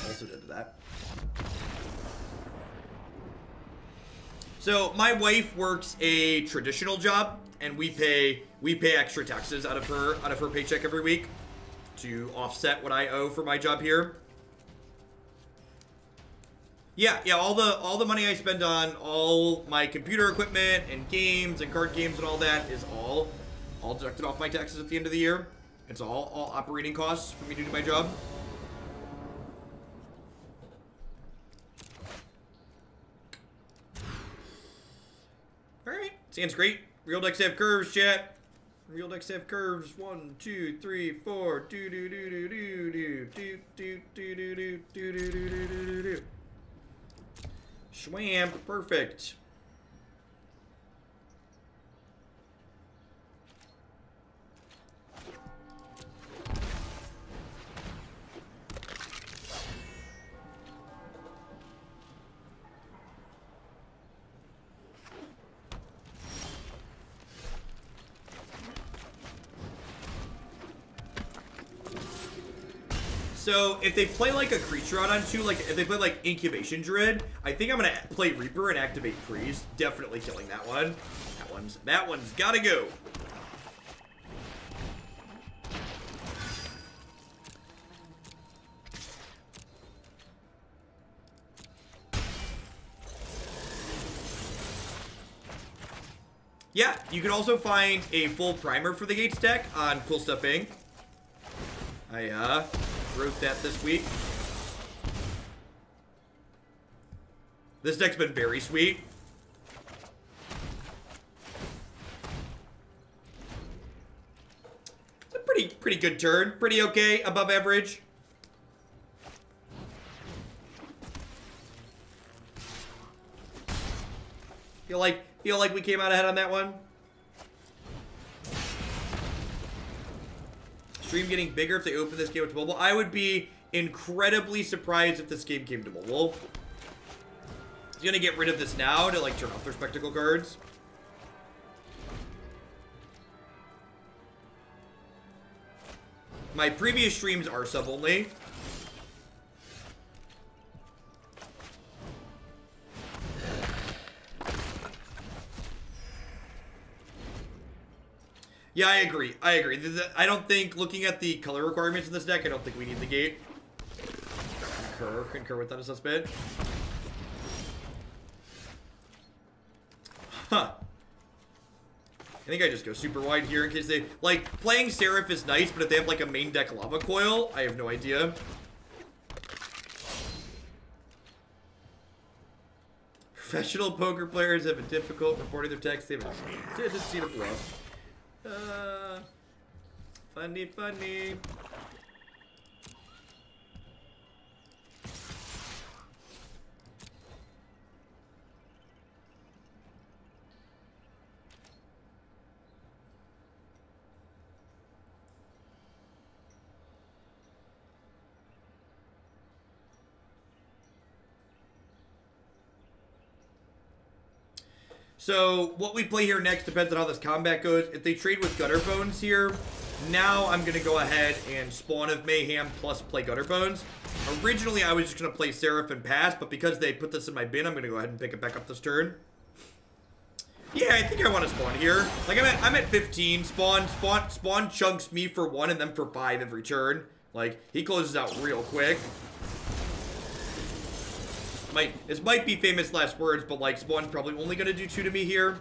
Speaker 1: Also did that. So my wife works a traditional job, and we pay extra taxes out of her paycheck every week to offset what I owe for my job here. Yeah, all the money I spend on all my computer equipment and games and card games and all that is all deducted off my taxes at the end of the year. It's all operating costs for me to do my job. Alright, sounds great. Real decks have curves, chat. Real decks have curves. 1, 2, 3, 4. Do do do do do do do do do do do do do do do do. Schwamp, perfect. So, if they play like a creature out on 2, like if they play like Incubation Druid, I think I'm gonna play Reaper and activate Priest. Definitely killing that one. That one's gotta go. Yeah, you can also find a full primer for the Gates deck on Cool Stuff Inc. I wrote that this week. This deck's been very sweet. It's a pretty good turn. Pretty okay, above average. Feel like we came out ahead on that one. Stream getting bigger if they open this game to mobile. I would be incredibly surprised if this game came to mobile. He's gonna get rid of this now to like turn off their spectacle cards. My previous streams are sub only. Yeah, I agree. I don't think, looking at the color requirements in this deck, I don't think we need the gate. Concur with that assessment. Huh. I think I just go super wide here in case they, like, playing Seraph is nice, but if they have, like, a main deck Lava Coil, I have no idea. Professional poker players have been difficult reporting their decks. They have a tendency to bluff. Funny. So, what we play here next depends on how this combat goes. If they trade with Gutterbones here, now I'm going to go ahead and Spawn of Mayhem plus play Gutterbones. Originally, I was just going to play Seraph and pass, but because they put this in my bin, I'm going to go ahead and pick it back up this turn. Yeah, I think I want to spawn here. Like, I'm at 15. Spawn chunks me for 1 and then for 5 every turn. Like, he closes out real quick. This might be famous last words, but like Spawn's probably only gonna do 2 to me here.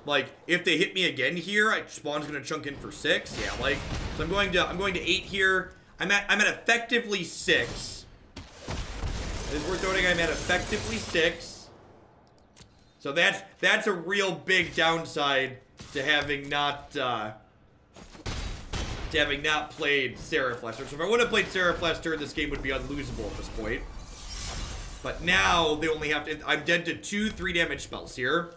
Speaker 1: Like, if they hit me again here, Spawn's gonna chunk in for 6. Yeah, like, so I'm going to 8 here. I'm at effectively 6. As we're noting, I'm at effectively 6. So that's a real big downside to having not played Seraph last turn. So if I would have played Seraph last turn, this game would be unlosable at this point. But now they only have to... I'm dead to 2 3 damage spells here.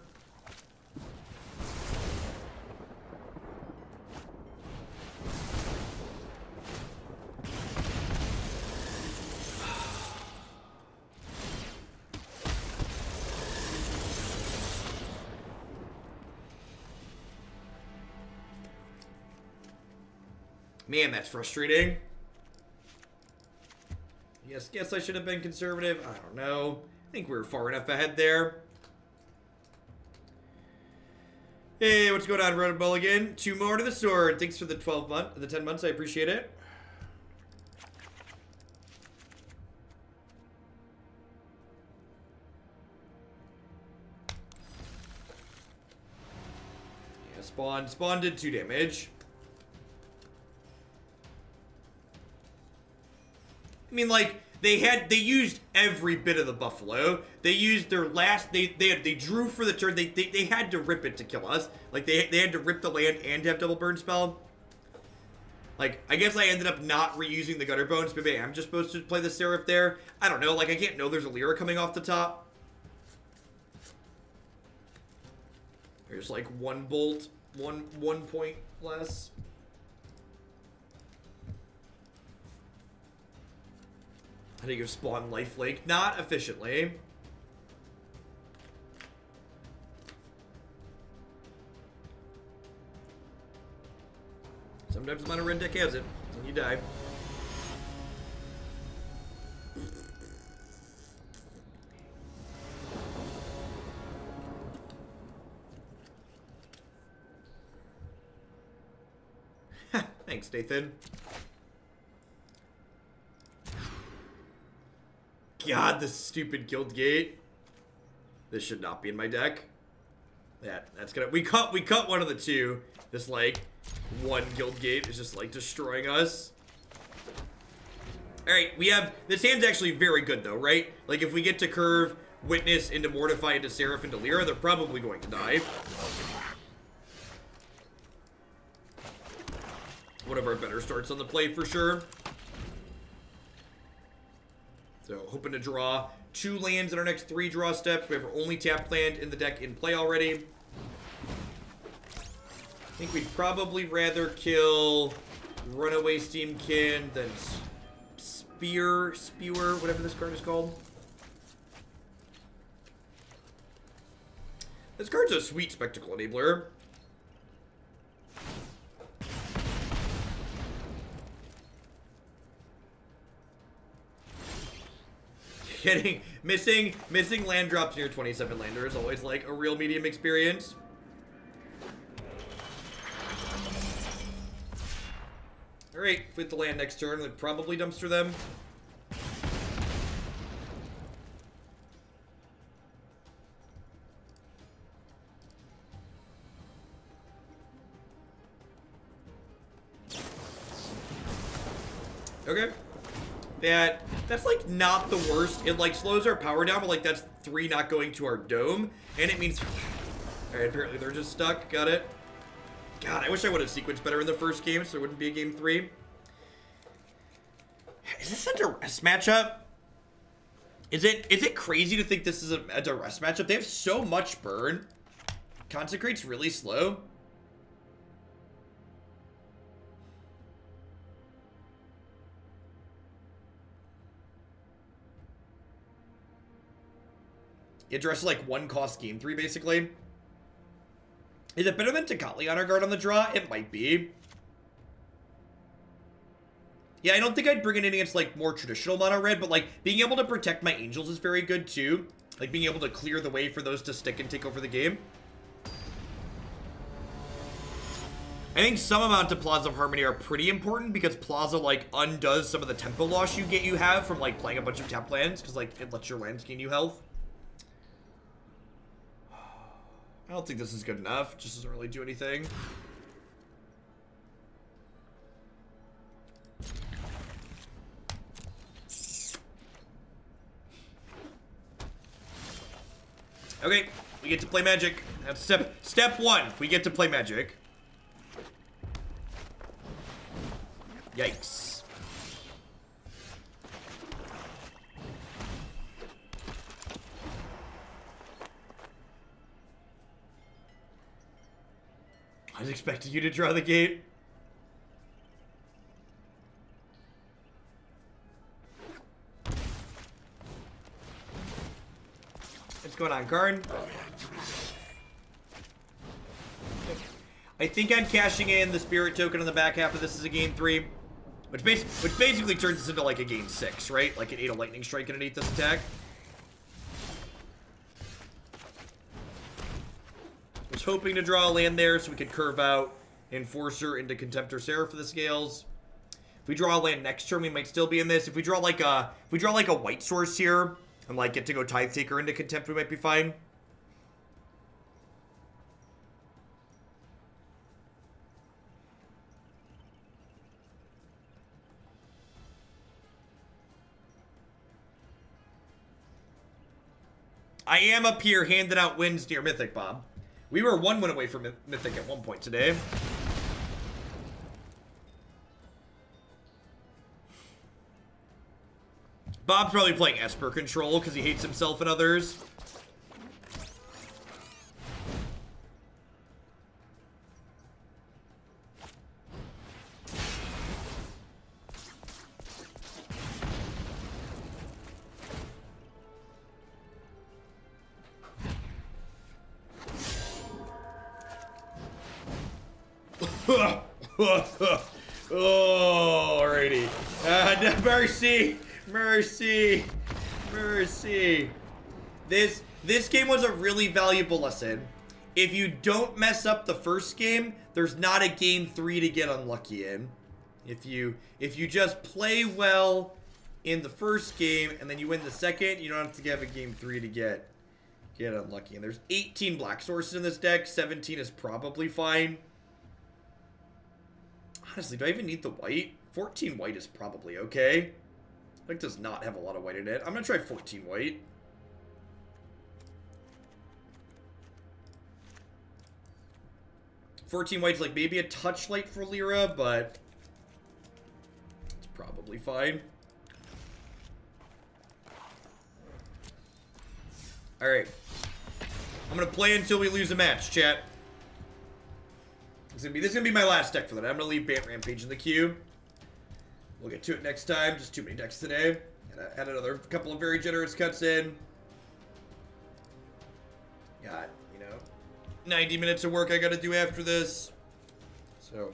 Speaker 1: Man, that's frustrating. Guess I should have been conservative. I don't know. I think we were far enough ahead there. Hey, what's going on, Red Mulligan? 2 more to the sword. Thanks for the 10 months. I appreciate it. Yeah, Spawn did 2 damage. I mean, like, they used every bit of the buffalo. They used their last, they drew for the turn. They had to rip it to kill us. Like, they had to rip the land and have double burn spell. Like, I guess I ended up not reusing the Gutterbones. Maybe I'm just supposed to play the Seraph there. I don't know. Like, I can't know there's a Lyra coming off the top. There's like 1 bolt, one point less. How do you give Spawn lifelink? Not efficiently. Sometimes the mono red deck has it, and you die. Thanks, Nathan. God, this stupid guild gate. This should not be in my deck. That's gonna we cut one of the 2. This like 1 guild gate is just like destroying us. Alright, we have this hand's actually very good though, right? Like if we get to curve Witness into Mortify into Seraph into Lyra, they're probably going to die. One of our better starts on the play for sure. So, hoping to draw 2 lands in our next 3 draw steps. We have our only tapped land in the deck in play already. I think we'd probably rather kill Runaway Steamkin than Spewer, whatever this card is called. This card's a sweet Spectacle Enabler. Missing land drops near 27 lander is always like a real medium experience. Alright, with the land next turn, we'd probably dumpster them. Okay. That's like not the worst. It like slows our power down, but like that's 3 not going to our dome. And it means... Alright, apparently they're just stuck. Got it. God, I wish I would have sequenced better in the first game so there wouldn't be a game 3. Is this a Duress matchup? Is it crazy to think this is a Duress matchup? They have so much burn. Consecrate's really slow. It dresses like 1 cost game 3, basically. Is it better than Tocatli on our guard on the draw? It might be. Yeah, I don't think I'd bring it in against like more traditional mono red, but like being able to protect my angels is very good too. Like being able to clear the way for those to stick and take over the game. I think some amount of Plaza of Harmony are pretty important because Plaza like undoes some of the tempo loss you have from like playing a bunch of tapped lands because like it lets your lands gain you health. I don't think this is good enough. It just doesn't really do anything. Okay, we get to play Magic. That's step 1. We get to play Magic. Yikes. I was expecting you to draw the gate. What's going on, Karn? I think I'm cashing in the spirit token on the back half of this as a game 3. Which basically turns this into like a game 6, right? Like an 8 of lightning strike underneath this attack. Was hoping to draw a land there so we could curve out Enforcer into Contempt or Seraph for the scales. If we draw a land next turn, we might still be in this. If we draw like a white source here and like get to go Tithe Taker into Contempt, we might be fine. I am up here handing out wins near Mythic, Bob. We were 1 win away from Mythic at one point today. Bob's probably playing Esper Control because he hates himself and others. Oh, alrighty. Mercy, mercy, mercy. This game was a really valuable lesson. If you don't mess up the first game, there's not a game 3 to get unlucky in. If you just play well in the first game and then you win the second, you don't have to have a game 3 to get unlucky. And there's 18 black sources in this deck. 17 is probably fine. Honestly, do I even need the white? 14 white is probably okay. Deck does not have a lot of white in it. I'm gonna try 14 white. $14 white's like maybe a touch light for Lyra, but it's probably fine. Alright. I'm gonna play until we lose a match, chat. This is gonna be my last deck for that. I'm gonna leave Bant Rampage in the queue. We'll get to it next time. Just too many decks today. And I had another couple of very generous cuts in. Got, 90 minutes of work I gotta do after this. So,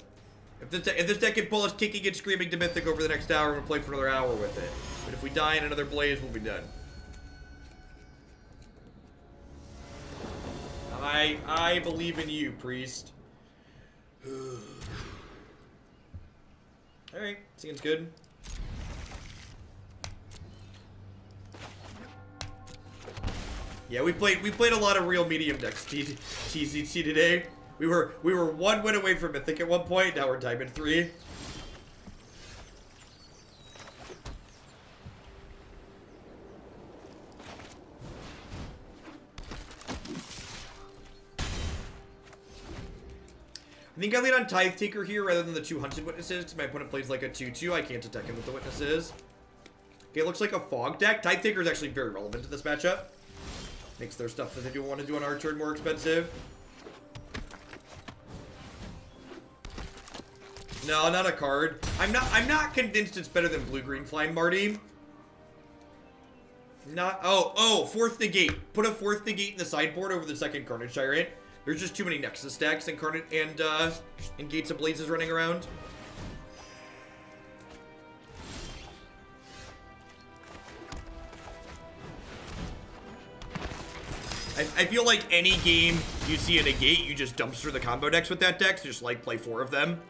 Speaker 1: if this deck can pull us kicking and screaming to Mythic over the next hour, we'll play for another hour with it. But if we die in another blaze, we'll be done. I believe in you, priest. Alright, seems good. Yeah, we played a lot of real medium decks TCT today. We were 1 win away from Mythic at one point, now we're Diamond 3. I think I lead on Tithe Taker here rather than the 2 Hunted Witnesses, because my opponent plays like a 2-2. I can't attack him with the Witnesses. Okay, it looks like a Fog deck. Tithe Taker is actually very relevant to this matchup. Makes their stuff that they do want to do on our turn more expensive. No, not a card. I'm not convinced it's better than Blue-Green Flying Marty. Oh, 4th Negate. Put a 4th Negate in the sideboard over the 2nd Carnage Tyrant. There's just too many Nexus stacks and and Gates of Blazes running around. I feel like any game you see a negate, you just dumpster the combo decks with that deck, so just like play 4 of them.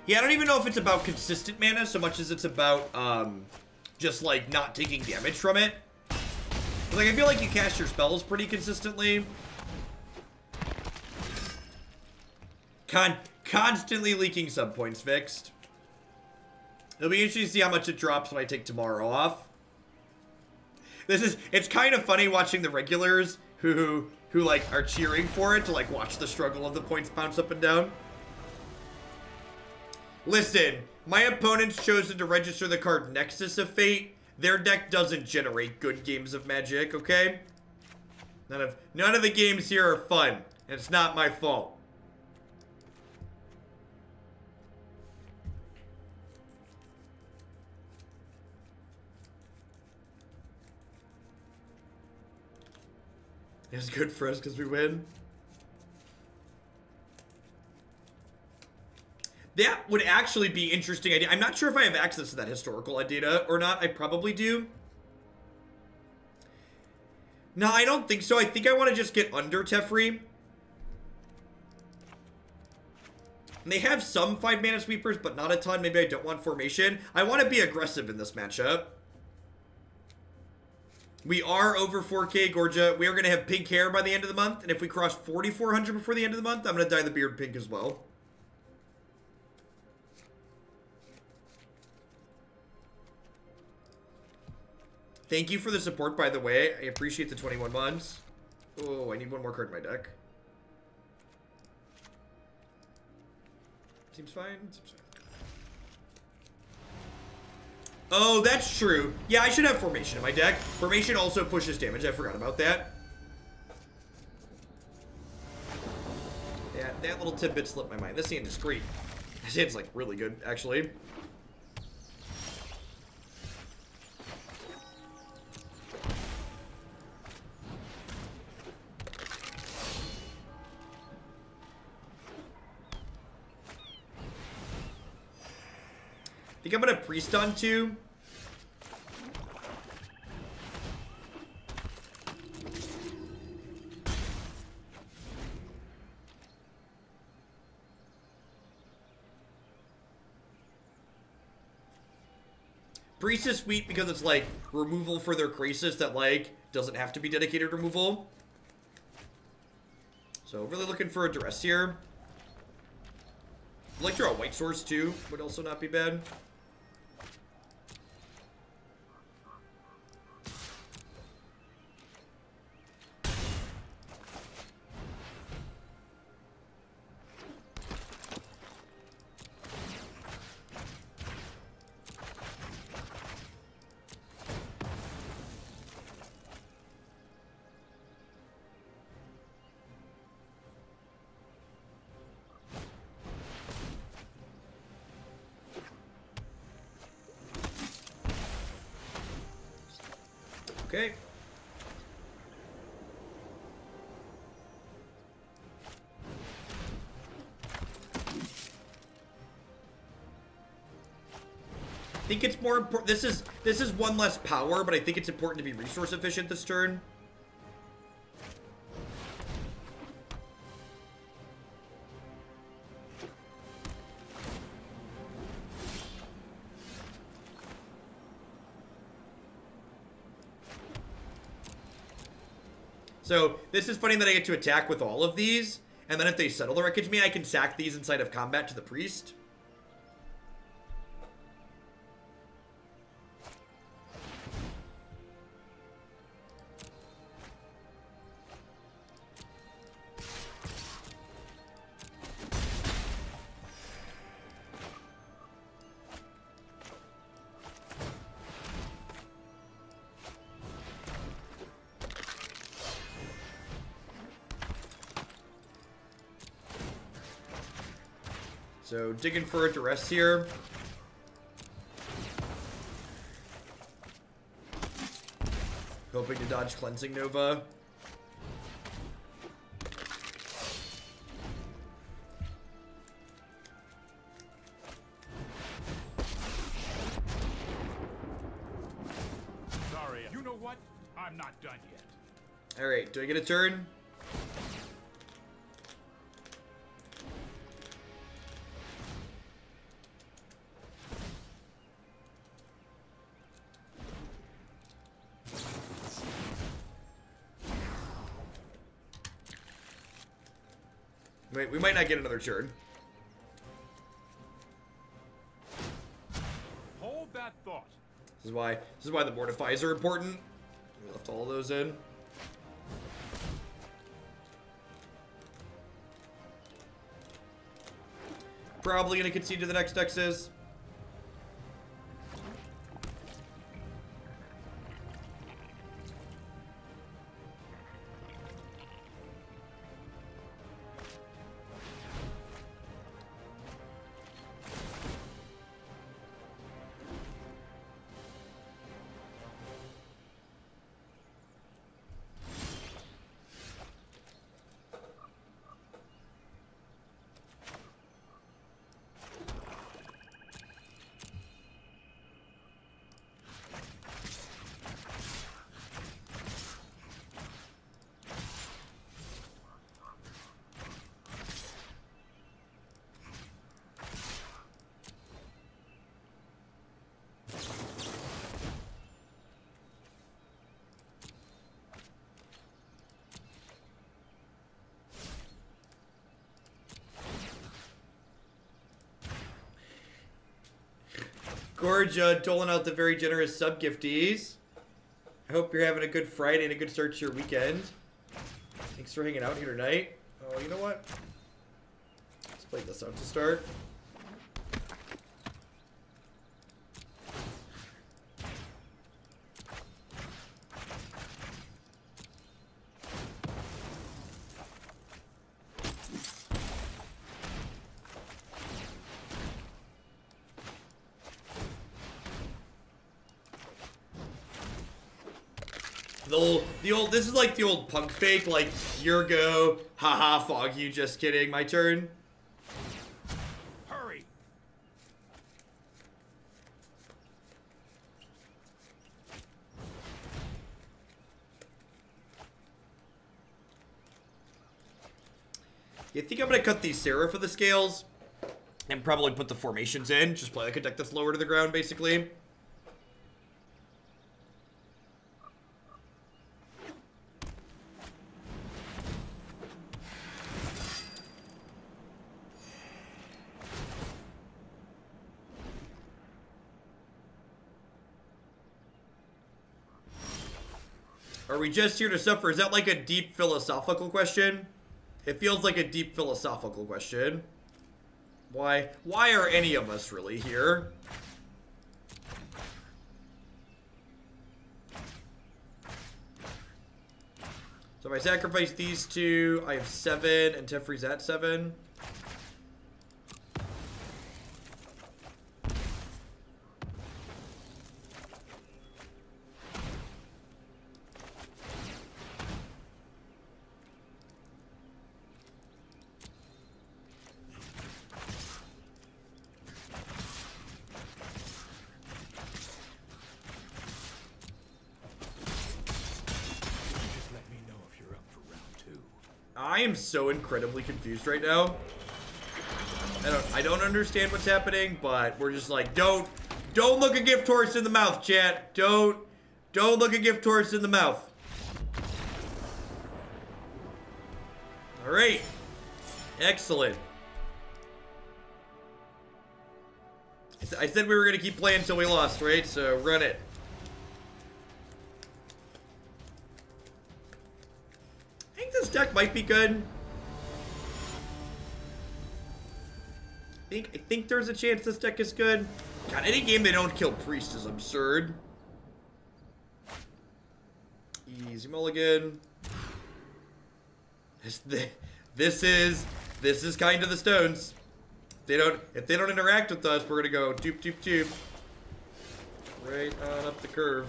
Speaker 1: Yeah, I don't even know if it's about consistent mana so much as it's about just like not taking damage from it. Like, I feel like you cast your spells pretty consistently. Constantly leaking sub points fixed. It'll be interesting to see how much it drops when I take tomorrow off. It's kind of funny watching the regulars who like are cheering for it to like watch the struggle of the points bounce up and down. Listen, my opponent's chosen to register the card Nexus of Fate. Their deck doesn't generate good games of Magic, okay? None of the games here are fun, and it's not my fault. It's good for us because we win. That would actually be interesting idea. I'm not sure if I have access to that historical data or not. I probably do. No, I don't think so. I think I want to just get under Teferi. And they have some 5-mana sweepers, but not a ton. Maybe I don't want formation. I want to be aggressive in this matchup. We are over 4K, Gorgia. We are going to have pink hair by the end of the month. And if we cross 4,400 before the end of the month, I'm going to dye the beard pink as well. Thank you for the support, by the way. I appreciate the 21 months. Oh, I need one more card in my deck. Seems fine. Seems fine. Oh, that's true. Yeah, I should have Formation in my deck. Formation also pushes damage. I forgot about that. Yeah, that little tidbit slipped my mind. This hand is great. This hand's, like, really good, actually. I think I'm gonna Priest on 2. Priest is sweet because it's like removal for their Krasis that like doesn't have to be dedicated removal. So really looking for a Duress here. I'd like to draw a White Source too, would also not be bad. Okay. I think it's more important. This is one less power, but I think it's important to be resource efficient this turn. So, this is funny that I get to attack with all of these, and then if they settle the Wreckage Me, I can sack these inside of combat to the Priest. So, digging for a Duress here. Hoping to dodge Cleansing Nova.
Speaker 4: Sorry, you know what? I'm not done yet.
Speaker 1: Alright, do I get a turn? Wait, we might not get another turn.
Speaker 4: Hold that thought.
Speaker 1: This is why the Mortifies are important. We left all of those in. Probably going to concede to the next X's. Gorge doling out the very generous sub gifties. I hope you're having a good Friday and a good start to your weekend. Thanks for hanging out here tonight. Oh, you know what? Let's play this out to start. This is like the old punk fake, like, your go, haha, fog you, just kidding, my turn.
Speaker 4: Hurry!
Speaker 1: You think I'm gonna cut the Seraph of the scales and probably put the formations in, just play like a deck that's lower to the ground, basically. Are we just here to suffer? Is that like a deep philosophical question? It feels like a deep philosophical question. Why are any of us really here? So if I sacrifice these two, I have 7, and Teferi's at 7. I am so incredibly confused right now. I don't understand what's happening, but we're just like, don't look a gift horse in the mouth, chat. Don't look a gift horse in the mouth. All right. Excellent. I said we were going to keep playing until we lost, right? So run it. I think this deck might be good. I think there's a chance this deck is good. God, any game they don't kill Priest is absurd. Easy mulligan. This is kind of the stones. If they don't interact with us, we're gonna go doop doop doop. Right on up the curve.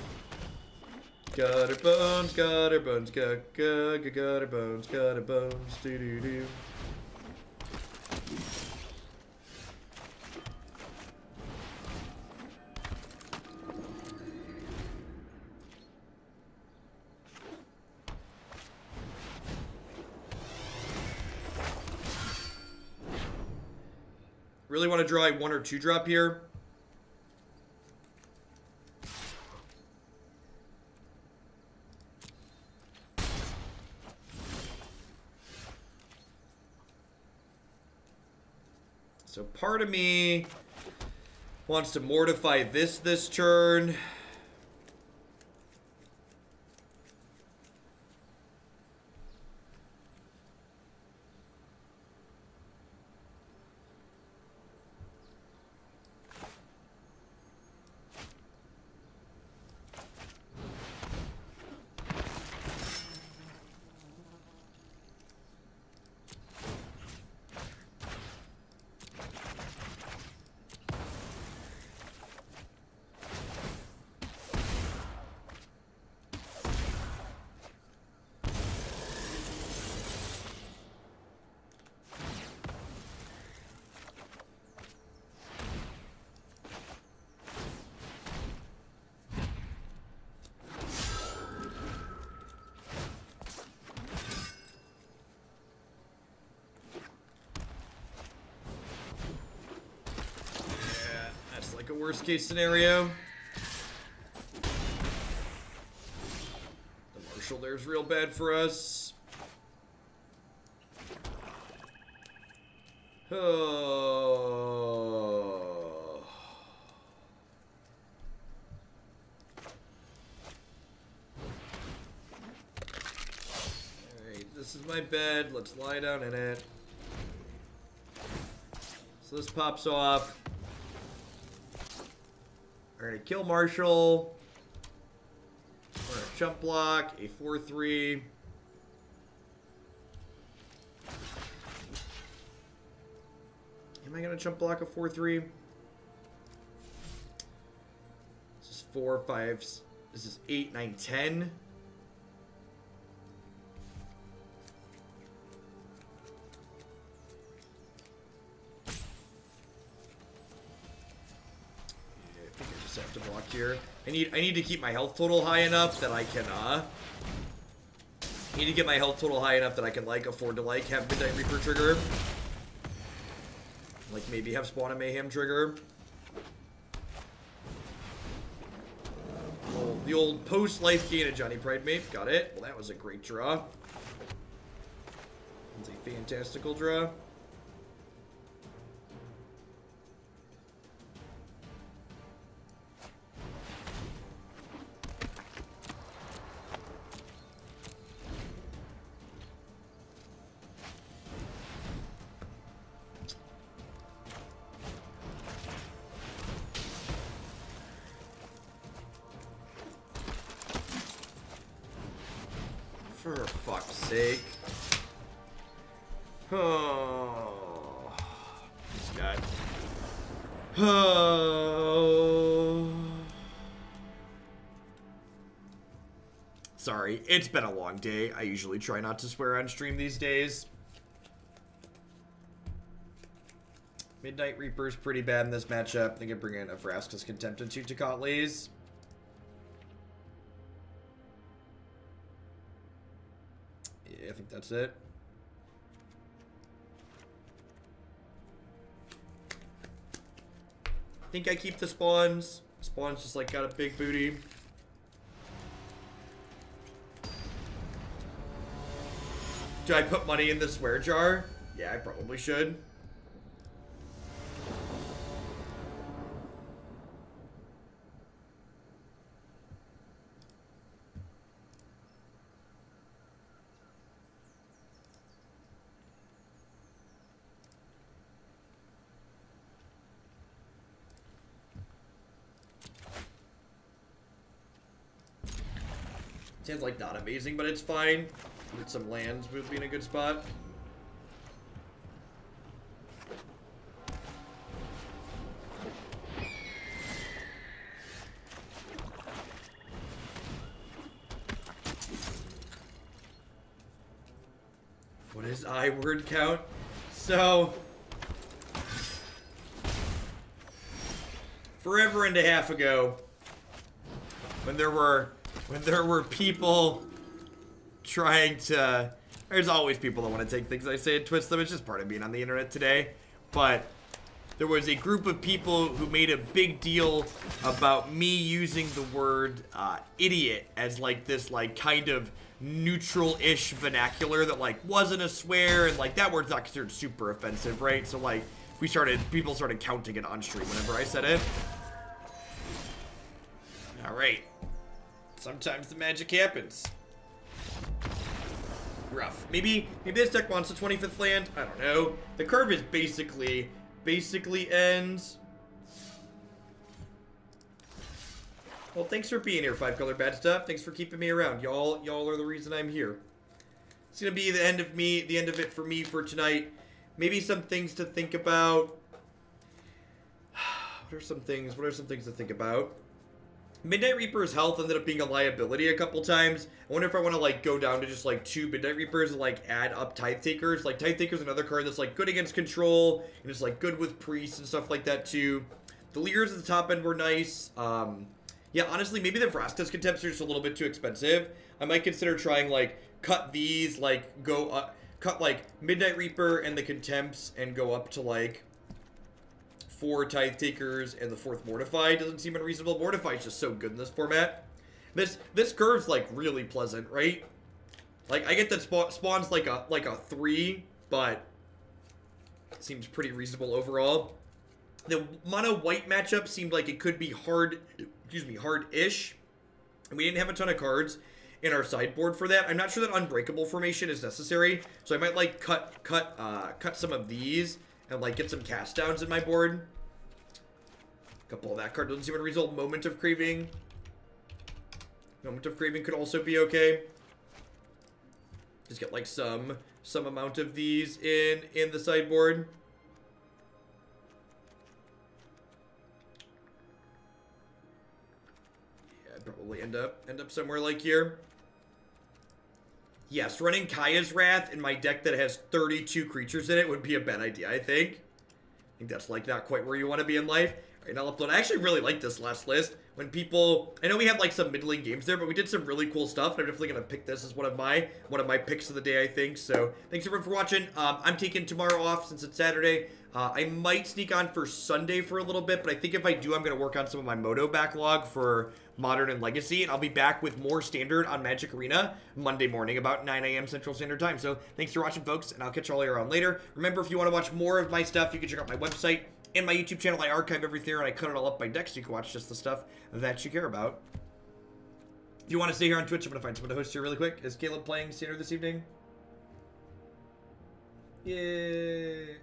Speaker 1: Gutterbones, Gutterbones, Gutterbones, Gutterbones, doo doo doo. Really want to draw a 1 or 2 drop here. So part of me wants to mortify this turn. worst case scenario. The Marshal there's real bad for us. Oh. Alright, this is my bed. Let's lie down in it. So this pops off. We're gonna kill Marshal. We're gonna jump block, a 4-3. Am I gonna jump block a 4-3? This is 4, 5. This is 8, 9, 10. Have to block here. I need to keep my health total high enough that I can need to get my health total high enough that I can like afford to like have Midnight Reaper trigger. Like maybe have Spawn of Mayhem trigger. Oh, the old post life gain of Johnny Pride Mate. Got it. Well, that was a great draw. It's a fantastical draw. For fuck's sake. Oh. This guy. Oh. Sorry, it's been a long day. I usually try not to swear on stream these days. Midnight Reaper's pretty bad in this matchup. They can bring in a Vraska's Contempt and 2 Tocatlis. I think that's it. I think I keep the spawns. Spawns just like got a big booty. Do I put money in the swear jar? Yeah, I probably should. Sounds like not amazing, but it's fine. Get some lands would be in a good spot. What is I word count? So forever and a half ago, when there were people trying to... There's always people that want to take things I say and twist them. It's just part of being on the internet today. But there was a group of people who made a big deal about me using the word idiot as like this like kind of neutral-ish vernacular that like wasn't a swear, and like that word's not considered super offensive, right? So like people started counting it on stream whenever I said it. All right. Sometimes the magic happens. Rough. Maybe this deck wants a 25th land. I don't know. The curve is basically ends. Well, thanks for being here, 5-color bad stuff. Thanks for keeping me around. Y'all are the reason I'm here. It's gonna be the end of it for me for tonight. Maybe some things to think about. What are some things to think about? Midnight Reaper's health ended up being a liability a couple times. I wonder if I want to like go down to just like 2 Midnight Reapers and like add up Tithe Takers. Like Tithe Taker's another card that's like good against control and it's like good with priests and stuff like that too. The Lyras at the top end were nice. Yeah, honestly, maybe the Vraska's Contempt are just a little bit too expensive. I might consider trying like cut these, like go up, cut like Midnight Reaper and the Contempts and go up to like 4 Tithe Takers and the 4th Mortify doesn't seem unreasonable. Mortify is just so good in this format. This curve's like really pleasant, right? Like I get that Spawn's like a 3, but it seems pretty reasonable overall. The mono white matchup seemed like it could be hard-ish. And we didn't have a ton of cards in our sideboard for that. I'm not sure that Unbreakable formation is necessary, so I might like cut some of these and like get some cast downs in my board. Couple of that card doesn't seem unreasonable. Moment of Craving. Moment of Craving could also be okay. Just get like some amount of these in the sideboard. Yeah, I'd probably end up somewhere like here. Yes, running Kaya's Wrath in my deck that has 32 creatures in it would be a bad idea, I think. I think that's like not quite where you want to be in life. Alright, now upload. I actually really like this last list. When people, I know we had like some middling games there, but we did some really cool stuff. And I'm definitely gonna pick this as one of my picks of the day, I think. So thanks everyone for watching. I'm taking tomorrow off since it's Saturday. I might sneak on for Sunday for a little bit, but I think if I do, I'm gonna work on some of my Moto backlog for Modern and Legacy, and I'll be back with more Standard on Magic Arena Monday morning about 9 a.m. Central Standard Time. So thanks for watching, folks, and I'll catch you all around later. Remember, if you want to watch more of my stuff, you can check out my website and my YouTube channel. I archive everything, and I cut it all up by deck so you can watch just the stuff that you care about. If you want to stay here on Twitch, I'm going to find someone to host here really quick. Is Caleb playing Standard this evening? Yay.